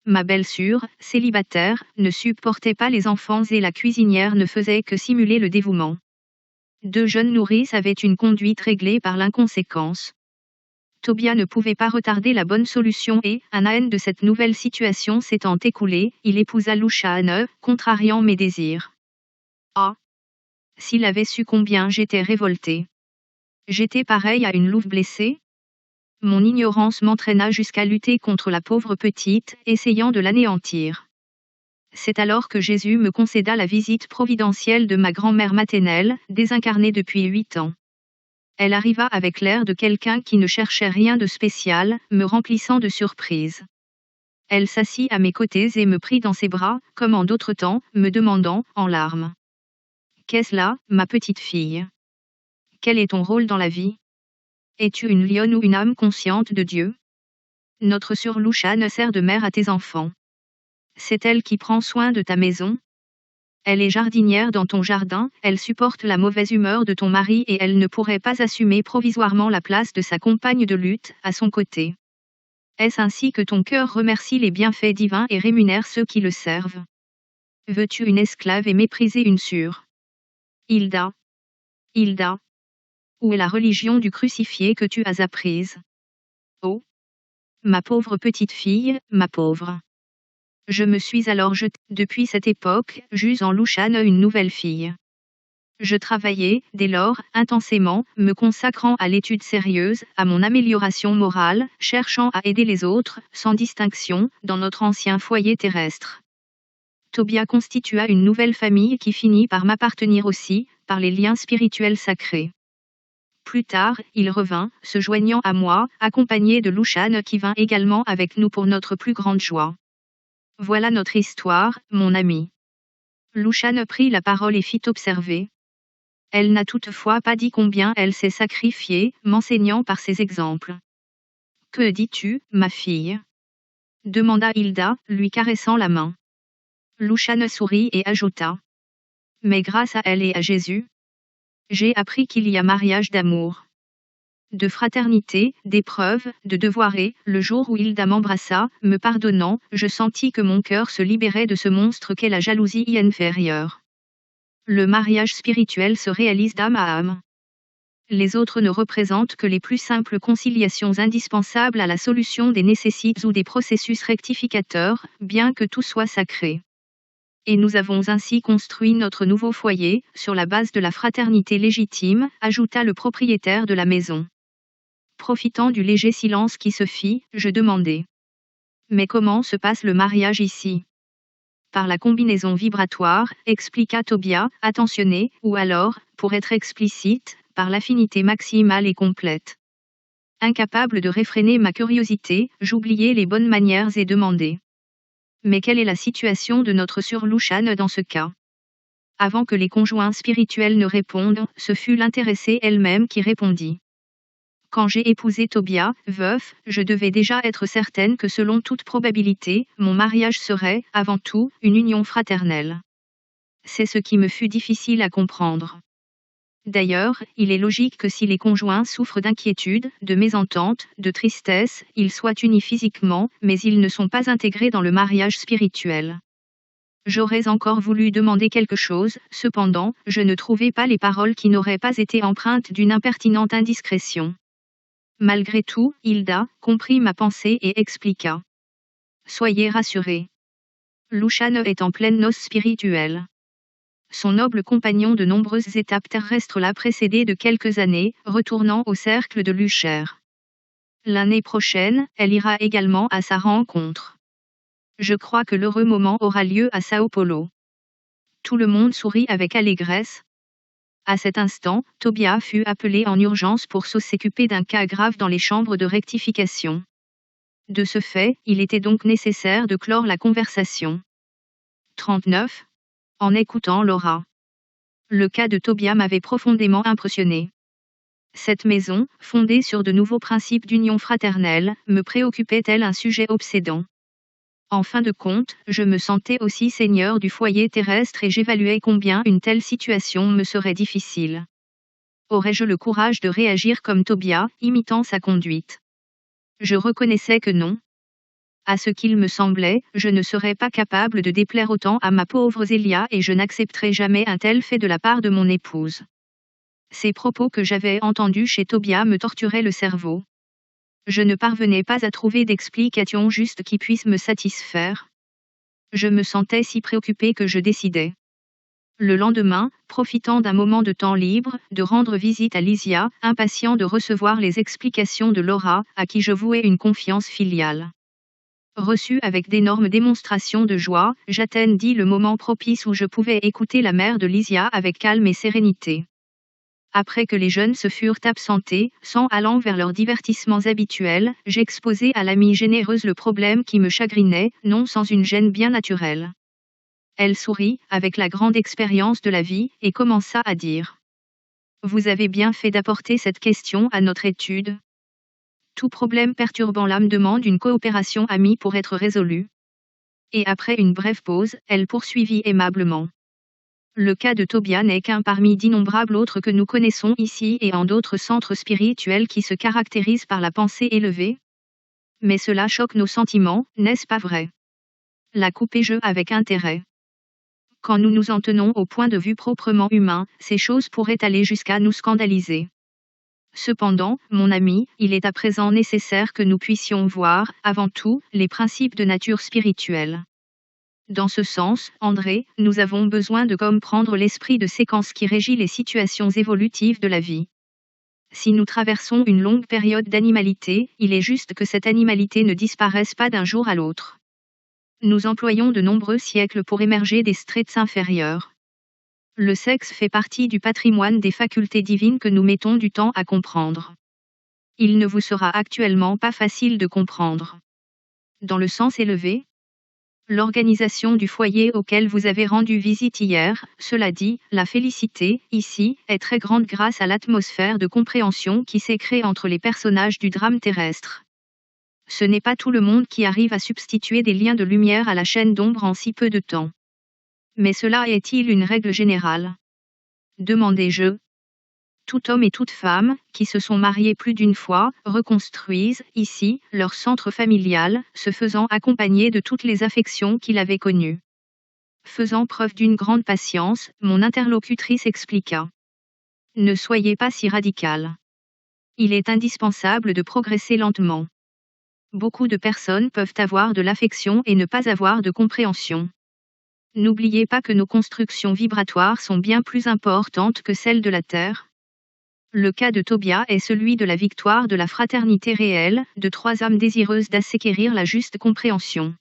Ma belle-sœur, célibataire, ne supportait pas les enfants et la cuisinière ne faisait que simuler le dévouement. 2 jeunes nourrices avaient une conduite réglée par l'inconséquence. Tobias ne pouvait pas retarder la bonne solution et, un an de cette nouvelle situation s'étant écoulé, il épousa Louchane, contrariant mes désirs. Ah! S'il avait su combien j'étais révoltée. J'étais pareille à une louve blessée. Mon ignorance m'entraîna jusqu'à lutter contre la pauvre petite, essayant de l'anéantir. C'est alors que Jésus me concéda la visite providentielle de ma grand-mère maternelle, désincarnée depuis 8 ans. Elle arriva avec l'air de quelqu'un qui ne cherchait rien de spécial, me remplissant de surprise. Elle s'assit à mes côtés et me prit dans ses bras, comme en d'autres temps, me demandant, en larmes. Qu'est-ce là, ma petite fille? Quel est ton rôle dans la vie? Es-tu une lionne ou une âme consciente de Dieu? Notre sœur Louchane sert de mère à tes enfants. C'est elle qui prend soin de ta maison. Elle est jardinière dans ton jardin, elle supporte la mauvaise humeur de ton mari et elle ne pourrait pas assumer provisoirement la place de sa compagne de lutte, à son côté. Est-ce ainsi que ton cœur remercie les bienfaits divins et rémunère ceux qui le servent? Veux-tu une esclave et mépriser une sûre? Hilda. Hilda. Où est la religion du crucifié que tu as apprise? Oh! Ma pauvre petite fille, ma pauvre. Je me suis alors jetée, depuis cette époque, j'eus en Louchane une nouvelle fille. Je travaillais, dès lors, intensément, me consacrant à l'étude sérieuse, à mon amélioration morale, cherchant à aider les autres, sans distinction, dans notre ancien foyer terrestre. Tobia constitua une nouvelle famille qui finit par m'appartenir aussi, par les liens spirituels sacrés. Plus tard, il revint, se joignant à moi, accompagné de Louchane qui vint également avec nous pour notre plus grande joie. Voilà notre histoire, mon ami. Louchane prit la parole et fit observer. Elle n'a toutefois pas dit combien elle s'est sacrifiée, m'enseignant par ses exemples. Que dis-tu, ma fille? Demanda Hilda, lui caressant la main. Louchane sourit et ajouta. Mais grâce à elle et à Jésus, j'ai appris qu'il y a mariage d'amour, de fraternité, d'épreuve, de devoir et, le jour où Hilda m'embrassa, me pardonnant, je sentis que mon cœur se libérait de ce monstre qu'est la jalousie inférieure. Le mariage spirituel se réalise d'âme à âme. Les autres ne représentent que les plus simples conciliations indispensables à la solution des nécessités ou des processus rectificateurs, bien que tout soit sacré. Et nous avons ainsi construit notre nouveau foyer, sur la base de la fraternité légitime, ajouta le propriétaire de la maison. Profitant du léger silence qui se fit, je demandai. Mais comment se passe le mariage ici? Par la combinaison vibratoire, expliqua Tobia, attentionné, ou alors, pour être explicite, par l'affinité maximale et complète. Incapable de réfréner ma curiosité, j'oubliai les bonnes manières et demandai. Mais quelle est la situation de notre sœur Louchane dans ce cas? Avant que les conjoints spirituels ne répondent, ce fut l'intéressée elle-même qui répondit. Quand j'ai épousé Tobia, veuf, je devais déjà être certaine que selon toute probabilité, mon mariage serait, avant tout, une union fraternelle. C'est ce qui me fut difficile à comprendre. D'ailleurs, il est logique que si les conjoints souffrent d'inquiétude, de mésentente, de tristesse, ils soient unis physiquement, mais ils ne sont pas intégrés dans le mariage spirituel. J'aurais encore voulu demander quelque chose, cependant, je ne trouvais pas les paroles qui n'auraient pas été empreintes d'une impertinente indiscrétion. Malgré tout, Hilda comprit ma pensée et expliqua. Soyez rassurés. Louchane est en pleine noce spirituelle. Son noble compagnon de nombreuses étapes terrestres l'a précédé de quelques années, retournant au cercle de Lucher. L'année prochaine, elle ira également à sa rencontre. Je crois que l'heureux moment aura lieu à Sao Paulo. Tout le monde sourit avec allégresse. À cet instant, Tobia fut appelé en urgence pour s'occuper d'un cas grave dans les chambres de rectification. De ce fait, il était donc nécessaire de clore la conversation. 39. En écoutant Laura. Le cas de Tobia m'avait profondément impressionné. Cette maison, fondée sur de nouveaux principes d'union fraternelle, me préoccupait tel un sujet obsédant. En fin de compte, je me sentais aussi seigneur du foyer terrestre et j'évaluais combien une telle situation me serait difficile. Aurais-je le courage de réagir comme Tobia, imitant sa conduite? Je reconnaissais que non. À ce qu'il me semblait, je ne serais pas capable de déplaire autant à ma pauvre Zélia et je n'accepterais jamais un tel fait de la part de mon épouse. Ces propos que j'avais entendus chez Tobia me torturaient le cerveau. Je ne parvenais pas à trouver d'explication juste qui puisse me satisfaire. Je me sentais si préoccupée que je décidai. Le lendemain, profitant d'un moment de temps libre, de rendre visite à Lysia, impatient de recevoir les explications de Laura, à qui je vouais une confiance filiale. Reçu avec d'énormes démonstrations de joie, j'attendis le moment propice où je pouvais écouter la mère de Lysia avec calme et sérénité. Après que les jeunes se furent absentés, s'en allant vers leurs divertissements habituels, j'exposai à l'amie généreuse le problème qui me chagrinait, non sans une gêne bien naturelle. Elle sourit, avec la grande expérience de la vie, et commença à dire. Vous avez bien fait d'apporter cette question à notre étude. Tout problème perturbant l'âme demande une coopération amie pour être résolu. Et après une brève pause, elle poursuivit aimablement. Le cas de Tobia n'est qu'un parmi d'innombrables autres que nous connaissons ici et en d'autres centres spirituels qui se caractérisent par la pensée élevée. Mais cela choque nos sentiments, n'est-ce pas vrai? La coupai-je avec intérêt. Quand nous nous en tenons au point de vue proprement humain, ces choses pourraient aller jusqu'à nous scandaliser. Cependant, mon ami, il est à présent nécessaire que nous puissions voir, avant tout, les principes de nature spirituelle. Dans ce sens, André, nous avons besoin de comprendre l'esprit de séquence qui régit les situations évolutives de la vie. Si nous traversons une longue période d'animalité, il est juste que cette animalité ne disparaisse pas d'un jour à l'autre. Nous employons de nombreux siècles pour émerger des strates inférieurs. Le sexe fait partie du patrimoine des facultés divines que nous mettons du temps à comprendre. Il ne vous sera actuellement pas facile de comprendre. Dans le sens élevé, l'organisation du foyer auquel vous avez rendu visite hier, cela dit, la félicité, ici, est très grande grâce à l'atmosphère de compréhension qui s'est créée entre les personnages du drame terrestre. Ce n'est pas tout le monde qui arrive à substituer des liens de lumière à la chaîne d'ombre en si peu de temps. Mais cela est-il une règle générale? Demandai-je. Tout homme et toute femme, qui se sont mariés plus d'une fois, reconstruisent, ici, leur centre familial, se faisant accompagner de toutes les affections qu'il avait connues. Faisant preuve d'une grande patience, mon interlocutrice expliqua. Ne soyez pas si radical. Il est indispensable de progresser lentement. Beaucoup de personnes peuvent avoir de l'affection et ne pas avoir de compréhension. N'oubliez pas que nos constructions vibratoires sont bien plus importantes que celles de la Terre. Le cas de Tobia est celui de la victoire de la fraternité réelle, de trois âmes désireuses d'acquérir la juste compréhension.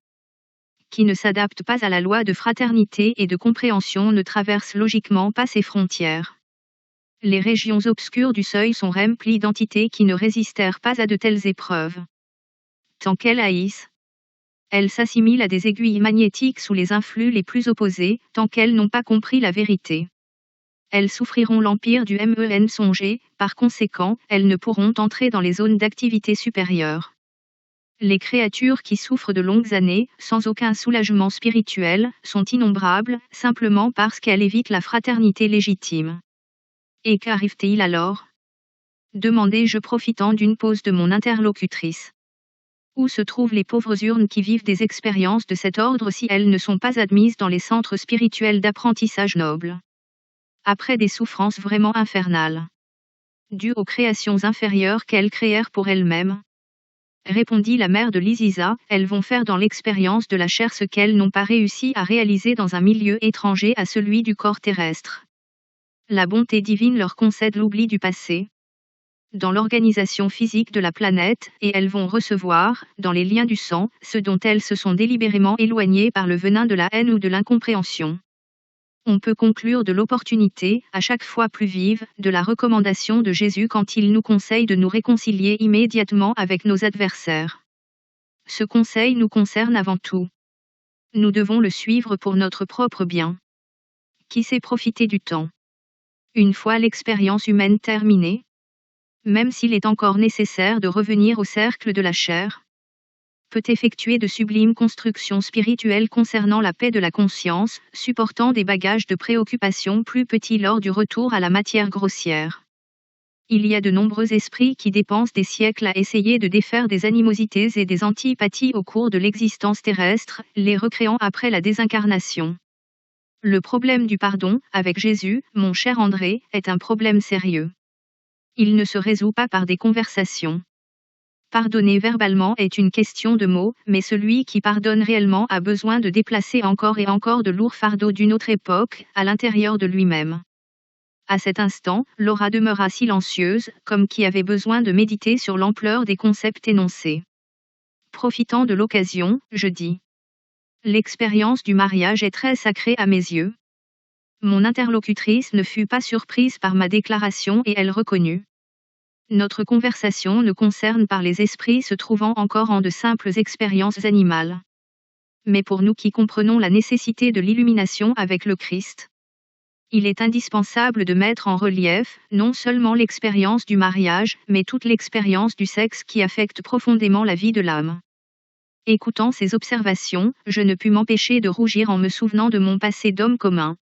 Qui ne s'adapte pas à la loi de fraternité et de compréhension ne traverse logiquement pas ses frontières. Les régions obscures du seuil sont remplies d'entités qui ne résistèrent pas à de telles épreuves. Tant qu'elles haïssent, elles s'assimilent à des aiguilles magnétiques sous les influx les plus opposés, tant qu'elles n'ont pas compris la vérité. Elles souffriront l'empire du mensonge, par conséquent, elles ne pourront entrer dans les zones d'activité supérieure. Les créatures qui souffrent de longues années, sans aucun soulagement spirituel, sont innombrables, simplement parce qu'elles évitent la fraternité légitime. Et qu'arrive-t-il alors? Demandai-je profitant d'une pause de mon interlocutrice. Où se trouvent les pauvres urnes qui vivent des expériences de cet ordre si elles ne sont pas admises dans les centres spirituels d'apprentissage noble? Après des souffrances vraiment infernales, dues aux créations inférieures qu'elles créèrent pour elles-mêmes, répondit la mère de Lysiza, elles vont faire dans l'expérience de la chair ce qu'elles n'ont pas réussi à réaliser dans un milieu étranger à celui du corps terrestre. La bonté divine leur concède l'oubli du passé, dans l'organisation physique de la planète, et elles vont recevoir, dans les liens du sang, ce dont elles se sont délibérément éloignées par le venin de la haine ou de l'incompréhension. On peut conclure de l'opportunité, à chaque fois plus vive, de la recommandation de Jésus quand il nous conseille de nous réconcilier immédiatement avec nos adversaires. Ce conseil nous concerne avant tout. Nous devons le suivre pour notre propre bien. Qui sait profiter du temps? Une fois l'expérience humaine terminée, même s'il est encore nécessaire de revenir au cercle de la chair, peut effectuer de sublimes constructions spirituelles concernant la paix de la conscience, supportant des bagages de préoccupations plus petits lors du retour à la matière grossière. Il y a de nombreux esprits qui dépensent des siècles à essayer de défaire des animosités et des antipathies au cours de l'existence terrestre, les recréant après la désincarnation. Le problème du pardon, avec Jésus, mon cher André, est un problème sérieux. Il ne se résout pas par des conversations. Pardonner verbalement est une question de mots, mais celui qui pardonne réellement a besoin de déplacer encore et encore de lourds fardeaux d'une autre époque, à l'intérieur de lui-même. À cet instant, Laura demeura silencieuse, comme qui avait besoin de méditer sur l'ampleur des concepts énoncés. Profitant de l'occasion, je dis. L'expérience du mariage est très sacrée à mes yeux. Mon interlocutrice ne fut pas surprise par ma déclaration et elle reconnut. Notre conversation ne concerne pas les esprits se trouvant encore en de simples expériences animales. Mais pour nous qui comprenons la nécessité de l'illumination avec le Christ, il est indispensable de mettre en relief, non seulement l'expérience du mariage, mais toute l'expérience du sexe qui affecte profondément la vie de l'âme. Écoutant ces observations, je ne pus m'empêcher de rougir en me souvenant de mon passé d'homme commun.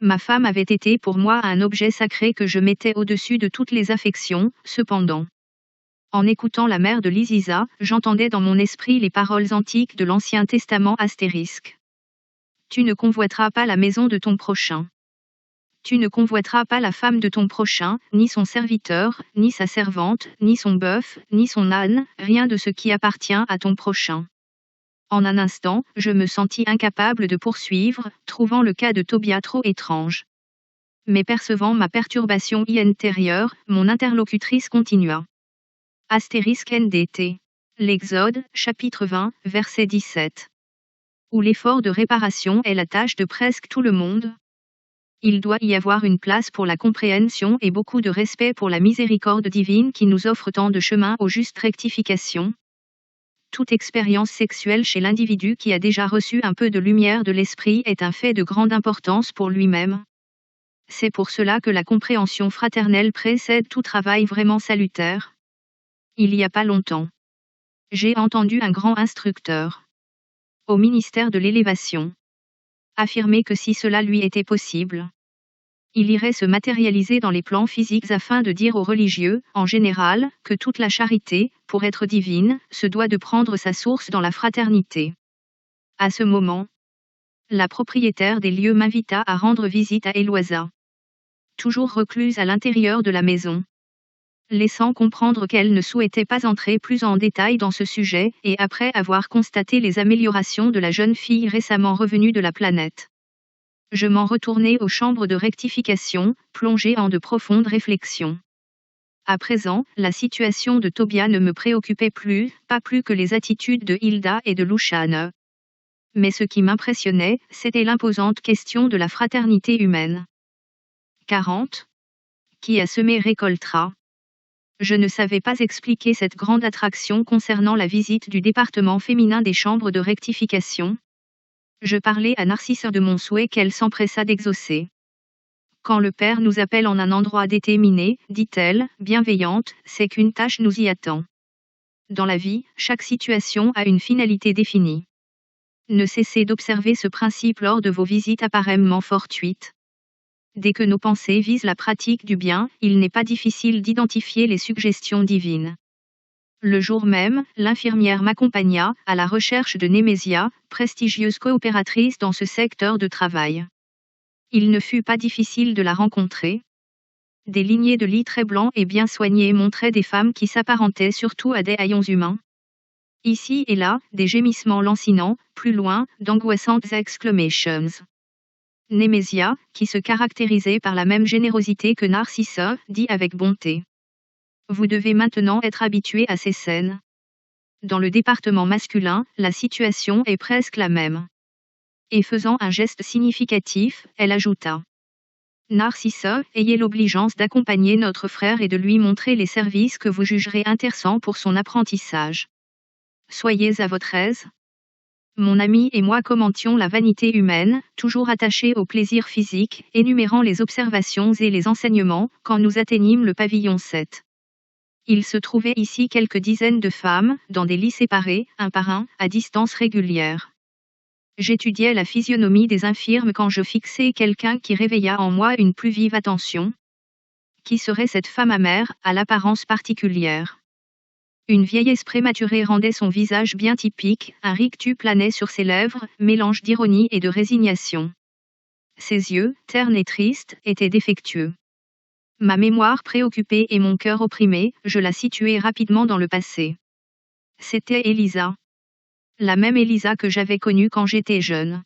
Ma femme avait été pour moi un objet sacré que je mettais au-dessus de toutes les affections, cependant. En écoutant la mère de Lysiza, j'entendais dans mon esprit les paroles antiques de l'Ancien Testament astérisque. Tu ne convoiteras pas la maison de ton prochain. Tu ne convoiteras pas la femme de ton prochain, ni son serviteur, ni sa servante, ni son bœuf, ni son âne, rien de ce qui appartient à ton prochain. En un instant, je me sentis incapable de poursuivre, trouvant le cas de Tobia trop étrange. Mais percevant ma perturbation intérieure, mon interlocutrice continua. Astérisque NDT. L'Exode, chapitre 20, verset 17. Où l'effort de réparation est la tâche de presque tout le monde. Il doit y avoir une place pour la compréhension et beaucoup de respect pour la miséricorde divine qui nous offre tant de chemin aux justes rectifications. Toute expérience sexuelle chez l'individu qui a déjà reçu un peu de lumière de l'esprit est un fait de grande importance pour lui-même. C'est pour cela que la compréhension fraternelle précède tout travail vraiment salutaire. Il y a pas longtemps, j'ai entendu un grand instructeur au ministère de l'élévation affirmer que si cela lui était possible, il irait se matérialiser dans les plans physiques afin de dire aux religieux, en général, que toute la charité, pour être divine, se doit de prendre sa source dans la fraternité. À ce moment, la propriétaire des lieux m'invita à rendre visite à Eloisa, toujours recluse à l'intérieur de la maison, laissant comprendre qu'elle ne souhaitait pas entrer plus en détail dans ce sujet, et après avoir constaté les améliorations de la jeune fille récemment revenue de la planète, je m'en retournai aux chambres de rectification, plongé en de profondes réflexions. À présent, la situation de Tobia ne me préoccupait plus, pas plus que les attitudes de Hilda et de Luciane. Mais ce qui m'impressionnait, c'était l'imposante question de la fraternité humaine. 40. Qui a semé récoltera. Je ne savais pas expliquer cette grande attraction concernant la visite du département féminin des chambres de rectification. Je parlais à Narcisse de mon souhait qu'elle s'empressa d'exaucer. Quand le Père nous appelle en un endroit déterminé, dit-elle, bienveillante, c'est qu'une tâche nous y attend. Dans la vie, chaque situation a une finalité définie. Ne cessez d'observer ce principe lors de vos visites apparemment fortuites. Dès que nos pensées visent la pratique du bien, il n'est pas difficile d'identifier les suggestions divines. Le jour même, l'infirmière m'accompagna, à la recherche de Némésia, prestigieuse coopératrice dans ce secteur de travail. Il ne fut pas difficile de la rencontrer. Des lignées de lits très blancs et bien soignés montraient des femmes qui s'apparentaient surtout à des haillons humains. Ici et là, des gémissements lancinants, plus loin, d'angoissantes exclamations. Némésia, qui se caractérisait par la même générosité que Narcisse, dit avec bonté. Vous devez maintenant être habitué à ces scènes. Dans le département masculin, la situation est presque la même. Et faisant un geste significatif, elle ajouta. Narcisse, ayez l'obligeance d'accompagner notre frère et de lui montrer les services que vous jugerez intéressants pour son apprentissage. Soyez à votre aise. Mon ami et moi commentions la vanité humaine, toujours attachée au plaisir physique, énumérant les observations et les enseignements, quand nous atteignîmes le pavillon 7. Il se trouvait ici quelques dizaines de femmes, dans des lits séparés, un par un, à distance régulière. J'étudiais la physionomie des infirmes quand je fixai quelqu'un qui réveilla en moi une plus vive attention. Qui serait cette femme amère, à l'apparence particulière? Une vieillesse prématurée rendait son visage bien typique, un rictus planait sur ses lèvres, mélange d'ironie et de résignation. Ses yeux, ternes et tristes, étaient défectueux. Ma mémoire préoccupée et mon cœur opprimé, je la situai rapidement dans le passé. C'était Elisa. La même Elisa que j'avais connue quand j'étais jeune.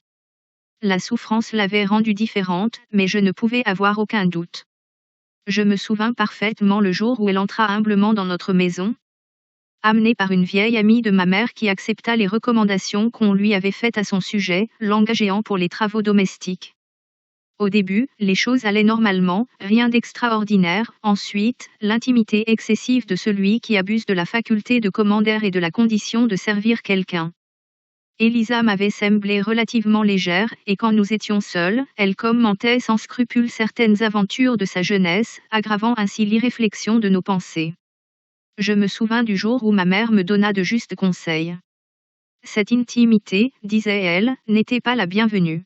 La souffrance l'avait rendue différente, mais je ne pouvais avoir aucun doute. Je me souvins parfaitement le jour où elle entra humblement dans notre maison, amenée par une vieille amie de ma mère qui accepta les recommandations qu'on lui avait faites à son sujet, l'engageant pour les travaux domestiques. Au début, les choses allaient normalement, rien d'extraordinaire. Ensuite, l'intimité excessive de celui qui abuse de la faculté de commander et de la condition de servir quelqu'un. Elisa m'avait semblé relativement légère, et quand nous étions seuls, elle commentait sans scrupule certaines aventures de sa jeunesse, aggravant ainsi l'irréflexion de nos pensées. Je me souvins du jour où ma mère me donna de justes conseils. Cette intimité, disait-elle, n'était pas la bienvenue.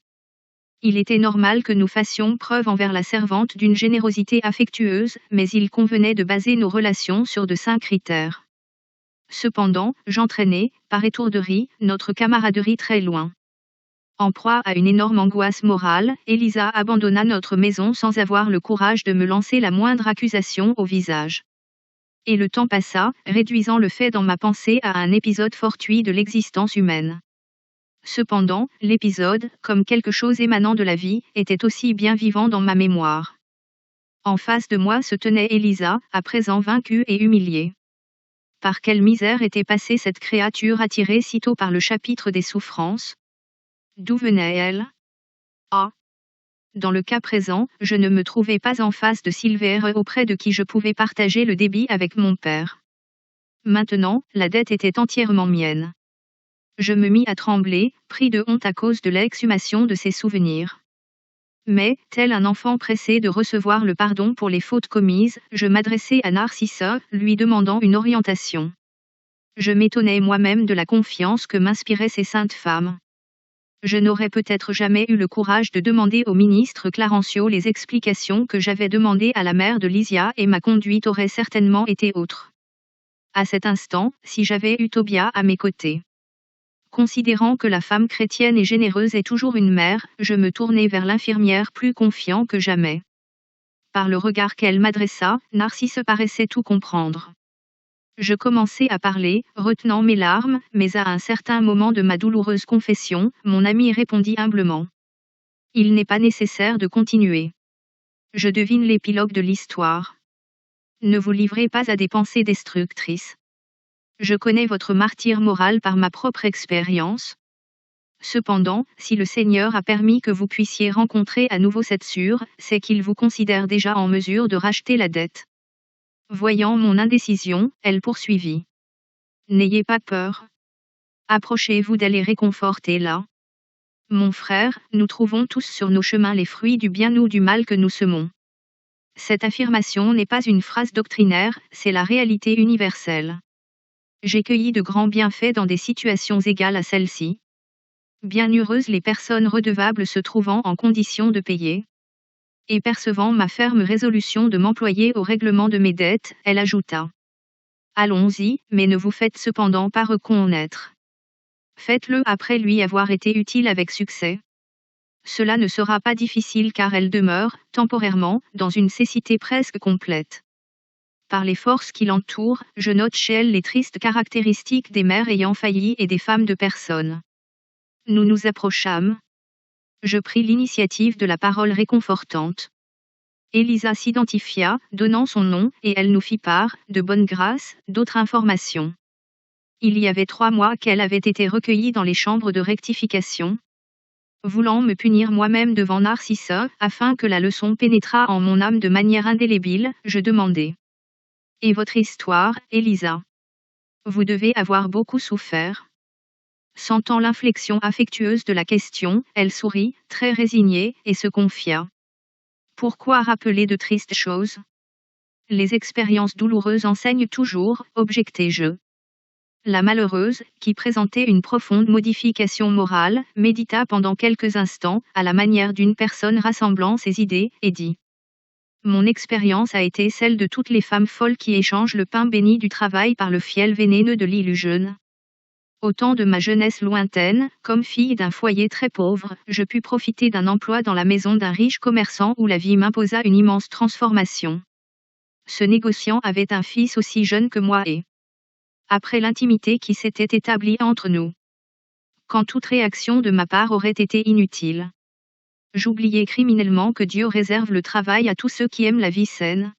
Il était normal que nous fassions preuve envers la servante d'une générosité affectueuse, mais il convenait de baser nos relations sur de sains critères. Cependant, j'entraînais, par étourderie, notre camaraderie très loin. En proie à une énorme angoisse morale, Elisa abandonna notre maison sans avoir le courage de me lancer la moindre accusation au visage. Et le temps passa, réduisant le fait dans ma pensée à un épisode fortuit de l'existence humaine. Cependant, l'épisode, comme quelque chose émanant de la vie, était aussi bien vivant dans ma mémoire. En face de moi se tenait Elisa, à présent vaincue et humiliée. Par quelle misère était passée cette créature attirée sitôt par le chapitre des souffrances? D'où venait-elle? Ah! Dans le cas présent, je ne me trouvais pas en face de Silvère auprès de qui je pouvais partager le débit avec mon père. Maintenant, la dette était entièrement mienne. Je me mis à trembler, pris de honte à cause de l'exhumation de ses souvenirs. Mais, tel un enfant pressé de recevoir le pardon pour les fautes commises, je m'adressai à Narcisse, lui demandant une orientation. Je m'étonnais moi-même de la confiance que m'inspiraient ces saintes femmes. Je n'aurais peut-être jamais eu le courage de demander au ministre Clarencio les explications que j'avais demandées à la mère de Lysia et ma conduite aurait certainement été autre. À cet instant, si j'avais eu Tobia à mes côtés. Considérant que la femme chrétienne et généreuse est toujours une mère, je me tournai vers l'infirmière plus confiant que jamais. Par le regard qu'elle m'adressa, Narcisse paraissait tout comprendre. Je commençai à parler, retenant mes larmes, mais à un certain moment de ma douloureuse confession, mon ami répondit humblement. Il n'est pas nécessaire de continuer. Je devine l'épilogue de l'histoire. Ne vous livrez pas à des pensées destructrices. Je connais votre martyre moral par ma propre expérience. Cependant, si le Seigneur a permis que vous puissiez rencontrer à nouveau cette sœur, c'est qu'il vous considère déjà en mesure de racheter la dette. Voyant mon indécision, elle poursuivit. N'ayez pas peur. Approchez-vous d'elle et réconfortez-la. Mon frère, nous trouvons tous sur nos chemins les fruits du bien ou du mal que nous semons. Cette affirmation n'est pas une phrase doctrinaire, c'est la réalité universelle. J'ai cueilli de grands bienfaits dans des situations égales à celle-ci. Bien heureuses les personnes redevables se trouvant en condition de payer. Et percevant ma ferme résolution de m'employer au règlement de mes dettes, elle ajouta. Allons-y, mais ne vous faites cependant pas reconnaître. Faites-le après lui avoir été utile avec succès. Cela ne sera pas difficile car elle demeure, temporairement, dans une cécité presque complète. Par les forces qui l'entourent, je note chez elle les tristes caractéristiques des mères ayant failli et des femmes de personnes. Nous nous approchâmes. Je pris l'initiative de la parole réconfortante. Elisa s'identifia, donnant son nom, et elle nous fit part, de bonne grâce, d'autres informations. Il y avait 3 mois qu'elle avait été recueillie dans les chambres de rectification. Voulant me punir moi-même devant Narcisse, afin que la leçon pénétrât en mon âme de manière indélébile, je demandai. Et votre histoire, Elisa? Vous devez avoir beaucoup souffert. Sentant l'inflexion affectueuse de la question, elle sourit, très résignée, et se confia. Pourquoi rappeler de tristes choses? Les expériences douloureuses enseignent toujours, objectai-je. La malheureuse, qui présentait une profonde modification morale, médita pendant quelques instants, à la manière d'une personne rassemblant ses idées, et dit. Mon expérience a été celle de toutes les femmes folles qui échangent le pain béni du travail par le fiel vénéneux de l'illusion. Au temps de ma jeunesse lointaine, comme fille d'un foyer très pauvre, je pus profiter d'un emploi dans la maison d'un riche commerçant où la vie m'imposa une immense transformation. Ce négociant avait un fils aussi jeune que moi et, après l'intimité qui s'était établie entre nous, quand toute réaction de ma part aurait été inutile, j'oubliais criminellement que Dieu réserve le travail à tous ceux qui aiment la vie saine.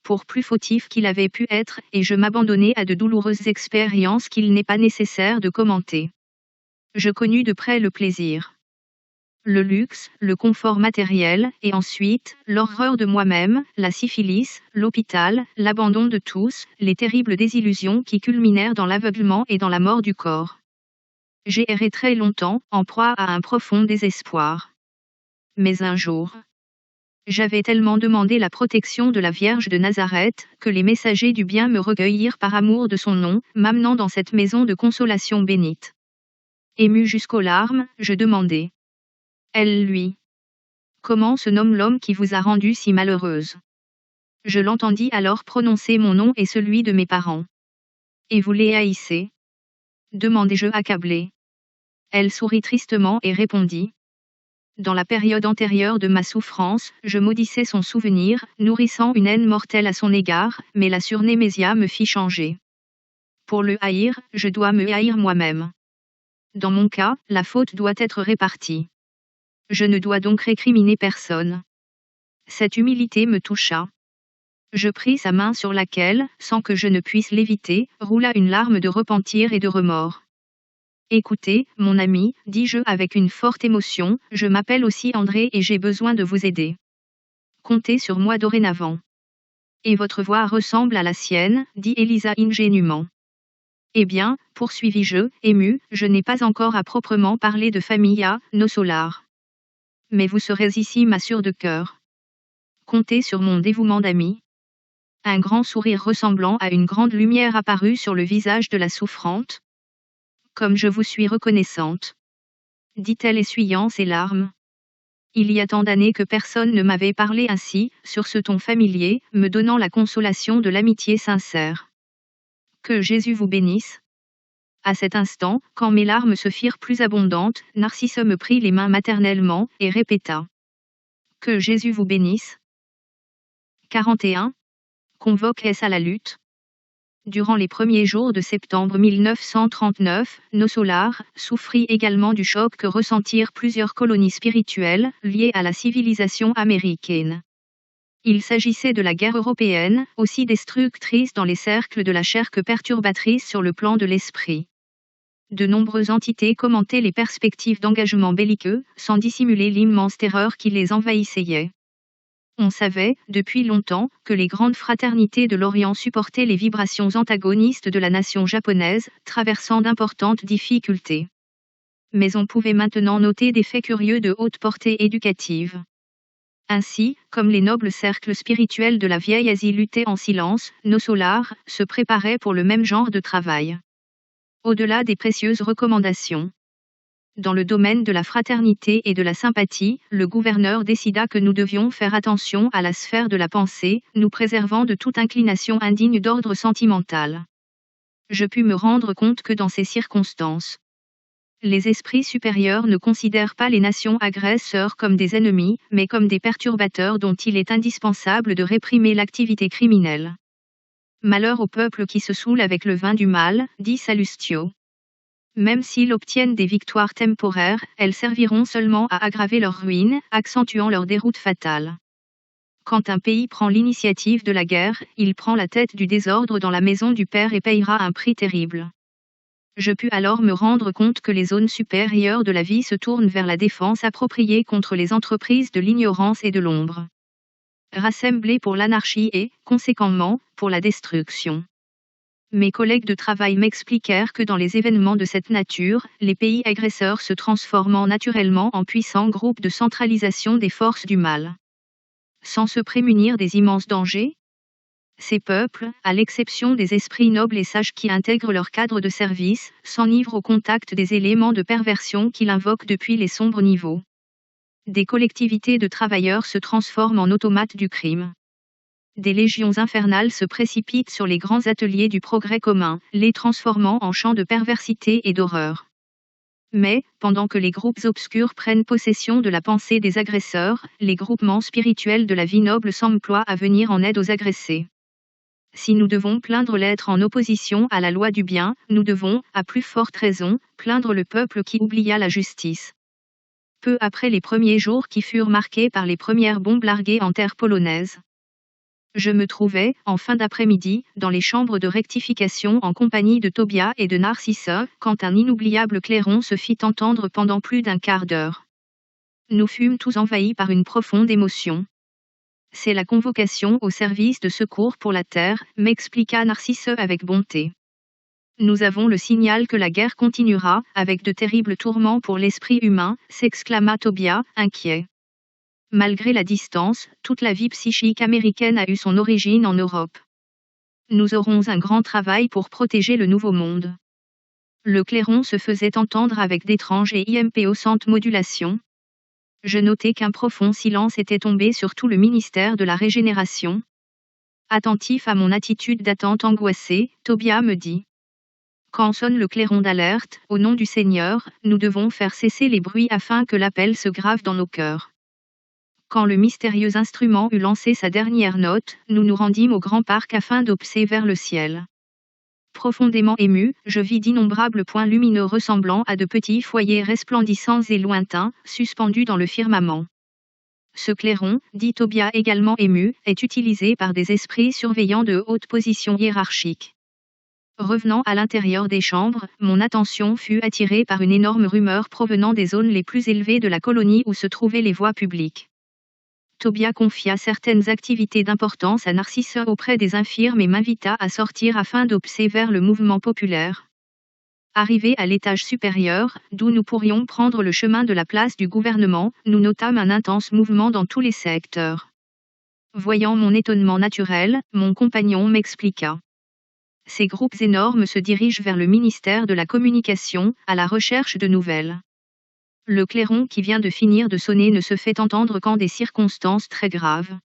Pour plus fautif qu'il avait pu être, et je m'abandonnai à de douloureuses expériences qu'il n'est pas nécessaire de commenter. Je connus de près le plaisir, le luxe, le confort matériel, et ensuite, l'horreur de moi-même, la syphilis, l'hôpital, l'abandon de tous, les terribles désillusions qui culminèrent dans l'aveuglement et dans la mort du corps. J'ai erré très longtemps, en proie à un profond désespoir. Mais un jour, j'avais tellement demandé la protection de la Vierge de Nazareth, que les messagers du bien me recueillirent par amour de son nom, m'amenant dans cette maison de consolation bénite. Ému jusqu'aux larmes, je demandai. Elle lui. Comment se nomme l'homme qui vous a rendue si malheureuse? Je l'entendis alors prononcer mon nom et celui de mes parents. Et vous les haïssez? Demandai-je accablé. Elle sourit tristement et répondit. Dans la période antérieure de ma souffrance, je maudissais son souvenir, nourrissant une haine mortelle à son égard, mais la surnémésia me fit changer. Pour le haïr, je dois me haïr moi-même. Dans mon cas, la faute doit être répartie. Je ne dois donc récriminer personne. Cette humilité me toucha. Je pris sa main sur laquelle, sans que je ne puisse l'éviter, roula une larme de repentir et de remords. Écoutez, mon ami, dis-je avec une forte émotion, je m'appelle aussi André et j'ai besoin de vous aider. Comptez sur moi dorénavant. Et votre voix ressemble à la sienne, dit Elisa ingénument. Eh bien, poursuivis-je, ému, je n'ai pas encore à proprement parler de Familla, nos solars. Mais vous serez ici ma sûre de cœur. Comptez sur mon dévouement d'ami. Un grand sourire ressemblant à une grande lumière apparut sur le visage de la souffrante. Comme je vous suis reconnaissante, dit-elle essuyant ses larmes. Il y a tant d'années que personne ne m'avait parlé ainsi, sur ce ton familier, me donnant la consolation de l'amitié sincère. Que Jésus vous bénisse. À cet instant, quand mes larmes se firent plus abondantes, Narcisse me prit les mains maternellement, et répéta. Que Jésus vous bénisse. 41. Convoque S à la lutte. Durant les premiers jours de septembre 1939, nos solars souffrit également du choc que ressentirent plusieurs colonies spirituelles, liées à la civilisation américaine. Il s'agissait de la guerre européenne, aussi destructrice dans les cercles de la chair que perturbatrice sur le plan de l'esprit. De nombreuses entités commentaient les perspectives d'engagement belliqueux, sans dissimuler l'immense terreur qui les envahissait. On savait, depuis longtemps, que les grandes fraternités de l'Orient supportaient les vibrations antagonistes de la nation japonaise, traversant d'importantes difficultés. Mais on pouvait maintenant noter des faits curieux de haute portée éducative. Ainsi, comme les nobles cercles spirituels de la vieille Asie luttaient en silence, nos solars se préparaient pour le même genre de travail. Au-delà des précieuses recommandations. Dans le domaine de la fraternité et de la sympathie, le gouverneur décida que nous devions faire attention à la sphère de la pensée, nous préservant de toute inclination indigne d'ordre sentimental. Je pus me rendre compte que dans ces circonstances, les esprits supérieurs ne considèrent pas les nations agresseurs comme des ennemis, mais comme des perturbateurs dont il est indispensable de réprimer l'activité criminelle. Malheur au peuple qui se saoule avec le vin du mal, dit Salustio. Même s'ils obtiennent des victoires temporaires, elles serviront seulement à aggraver leur ruine, accentuant leur déroute fatale. Quand un pays prend l'initiative de la guerre, il prend la tête du désordre dans la maison du père et payera un prix terrible. Je pus alors me rendre compte que les zones supérieures de la vie se tournent vers la défense appropriée contre les entreprises de l'ignorance et de l'ombre. Rassemblées pour l'anarchie et, conséquemment, pour la destruction. Mes collègues de travail m'expliquèrent que dans les événements de cette nature, les pays agresseurs se transformant naturellement en puissants groupes de centralisation des forces du mal. Sans se prémunir des immenses dangers, ces peuples, à l'exception des esprits nobles et sages qui intègrent leur cadre de service, s'enivrent au contact des éléments de perversion qu'ils invoquent depuis les sombres niveaux. Des collectivités de travailleurs se transforment en automates du crime. Des légions infernales se précipitent sur les grands ateliers du progrès commun, les transformant en champs de perversité et d'horreur. Mais, pendant que les groupes obscurs prennent possession de la pensée des agresseurs, les groupements spirituels de la vie noble s'emploient à venir en aide aux agressés. Si nous devons plaindre l'être en opposition à la loi du bien, nous devons, à plus forte raison, plaindre le peuple qui oublia la justice. Peu après les premiers jours qui furent marqués par les premières bombes larguées en terre polonaise, je me trouvais, en fin d'après-midi, dans les chambres de rectification en compagnie de Tobia et de Narcisse, quand un inoubliable clairon se fit entendre pendant plus d'un quart d'heure. Nous fûmes tous envahis par une profonde émotion. C'est la convocation au service de secours pour la terre, m'expliqua Narcisse avec bonté. Nous avons le signal que la guerre continuera, avec de terribles tourments pour l'esprit humain, s'exclama Tobias, inquiet. Malgré la distance, toute la vie psychique américaine a eu son origine en Europe. Nous aurons un grand travail pour protéger le Nouveau Monde. Le clairon se faisait entendre avec d'étranges et impéossantes modulations. Je notai qu'un profond silence était tombé sur tout le ministère de la Régénération. Attentif à mon attitude d'attente angoissée, Tobias me dit. Quand sonne le clairon d'alerte, au nom du Seigneur, nous devons faire cesser les bruits afin que l'appel se grave dans nos cœurs. Quand le mystérieux instrument eut lancé sa dernière note, nous nous rendîmes au grand parc afin d'obser vers le ciel. Profondément ému, je vis d'innombrables points lumineux ressemblant à de petits foyers resplendissants et lointains, suspendus dans le firmament. Ce clairon, dit Tobias également ému, est utilisé par des esprits surveillants de haute position hiérarchique. Revenant à l'intérieur des chambres, mon attention fut attirée par une énorme rumeur provenant des zones les plus élevées de la colonie où se trouvaient les voies publiques. Tobias confia certaines activités d'importance à Narcisse auprès des infirmes et m'invita à sortir afin d'observer le mouvement populaire. Arrivé à l'étage supérieur, d'où nous pourrions prendre le chemin de la place du gouvernement, nous notâmes un intense mouvement dans tous les secteurs. Voyant mon étonnement naturel, mon compagnon m'expliqua. Ces groupes énormes se dirigent vers le ministère de la Communication, à la recherche de nouvelles. Le clairon qui vient de finir de sonner ne se fait entendre qu'en des circonstances très graves.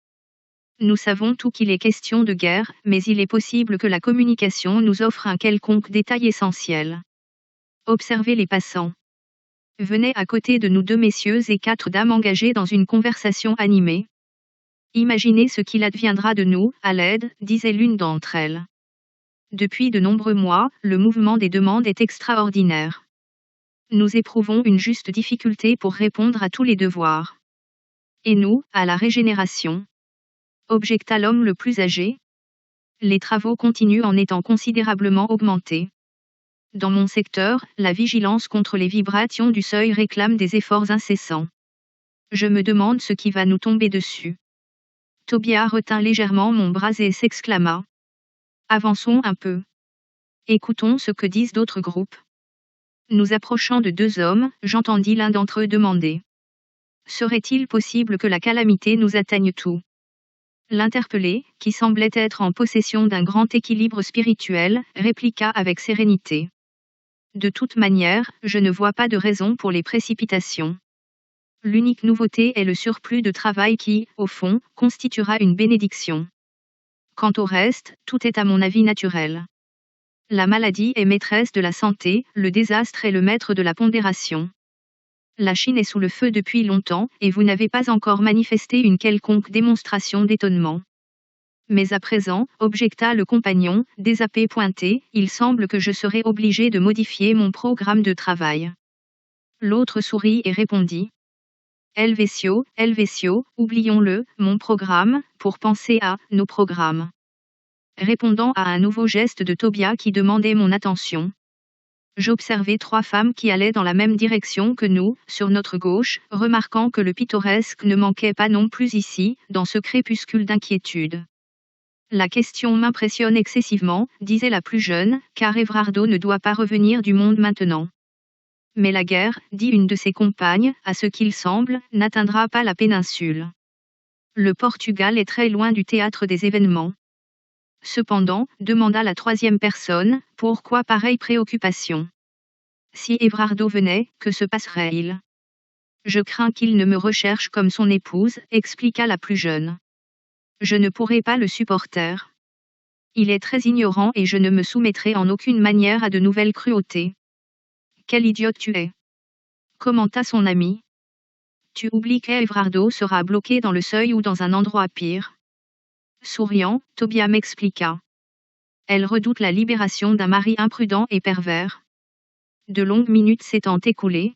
Nous savons tout qu'il est question de guerre, mais il est possible que la communication nous offre un quelconque détail essentiel. Observez les passants. Venaient à côté de nous 2 messieurs et 4 dames engagés dans une conversation animée. Imaginez ce qu'il adviendra de nous, à l'aide, disait l'une d'entre elles. Depuis de nombreux mois, le mouvement des demandes est extraordinaire. Nous éprouvons une juste difficulté pour répondre à tous les devoirs. Et nous, à la régénération? Objecta l'homme le plus âgé. Les travaux continuent en étant considérablement augmentés. Dans mon secteur, la vigilance contre les vibrations du seuil réclame des efforts incessants. Je me demande ce qui va nous tomber dessus. Tobias retint légèrement mon bras et s'exclama. Avançons un peu. Écoutons ce que disent d'autres groupes. Nous approchant de 2 hommes, j'entendis l'un d'entre eux demander. Serait-il possible que la calamité nous atteigne tous? L'interpellé, qui semblait être en possession d'un grand équilibre spirituel, répliqua avec sérénité. De toute manière, je ne vois pas de raison pour les précipitations. L'unique nouveauté est le surplus de travail qui, au fond, constituera une bénédiction. Quant au reste, tout est à mon avis naturel. La maladie est maîtresse de la santé, le désastre est le maître de la pondération. La Chine est sous le feu depuis longtemps, et vous n'avez pas encore manifesté une quelconque démonstration d'étonnement. Mais à présent, objecta le compagnon, désappointé, il semble que je serai obligé de modifier mon programme de travail. L'autre sourit et répondit. Helvétio, oublions-le, mon programme, pour penser à nos programmes. Répondant à un nouveau geste de Tobias qui demandait mon attention. J'observai 3 femmes qui allaient dans la même direction que nous, sur notre gauche, remarquant que le pittoresque ne manquait pas non plus ici, dans ce crépuscule d'inquiétude. La question m'impressionne excessivement, disait la plus jeune, car Everardo ne doit pas revenir du monde maintenant. Mais la guerre, dit une de ses compagnes, à ce qu'il semble, n'atteindra pas la péninsule. Le Portugal est très loin du théâtre des événements. Cependant, demanda la 3e personne, pourquoi pareille préoccupation? Si Everardo venait, que se passerait-il? Je crains qu'il ne me recherche comme son épouse, expliqua la plus jeune. Je ne pourrai pas le supporter. Il est très ignorant et je ne me soumettrai en aucune manière à de nouvelles cruautés. Quel idiote tu es! Commenta son ami. Tu oublies qu'Everardo sera bloqué dans le seuil ou dans un endroit pire. Souriant, Tobias m'expliqua. Elle redoute la libération d'un mari imprudent et pervers. De longues minutes s'étant écoulées,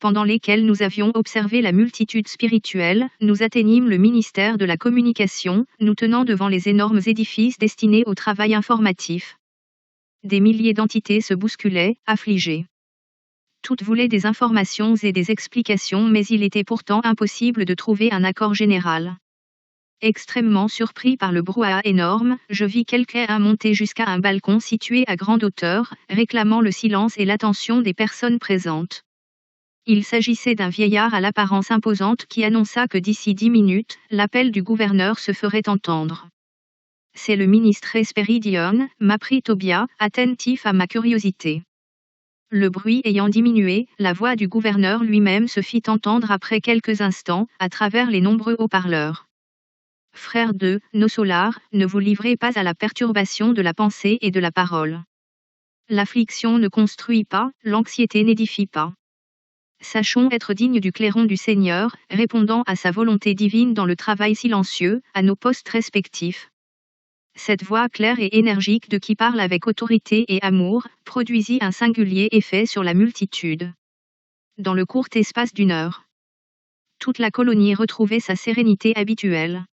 pendant lesquelles nous avions observé la multitude spirituelle, nous atteignîmes le ministère de la Communication, nous tenant devant les énormes édifices destinés au travail informatif. Des milliers d'entités se bousculaient, affligées. Toutes voulaient des informations et des explications, mais il était pourtant impossible de trouver un accord général. Extrêmement surpris par le brouhaha énorme, je vis quelqu'un monter jusqu'à un balcon situé à grande hauteur, réclamant le silence et l'attention des personnes présentes. Il s'agissait d'un vieillard à l'apparence imposante qui annonça que d'ici 10 minutes, l'appel du gouverneur se ferait entendre. C'est le ministre Esperidion, m'apprit Tobias, attentif à ma curiosité. Le bruit ayant diminué, la voix du gouverneur lui-même se fit entendre après quelques instants, à travers les nombreux haut-parleurs. Frères de nos solars, ne vous livrez pas à la perturbation de la pensée et de la parole. L'affliction ne construit pas, l'anxiété n'édifie pas. Sachons être dignes du clairon du Seigneur, répondant à sa volonté divine dans le travail silencieux, à nos postes respectifs. Cette voix claire et énergique de qui parle avec autorité et amour, produisit un singulier effet sur la multitude. Dans le court espace d'1 heure, toute la colonie retrouvait sa sérénité habituelle.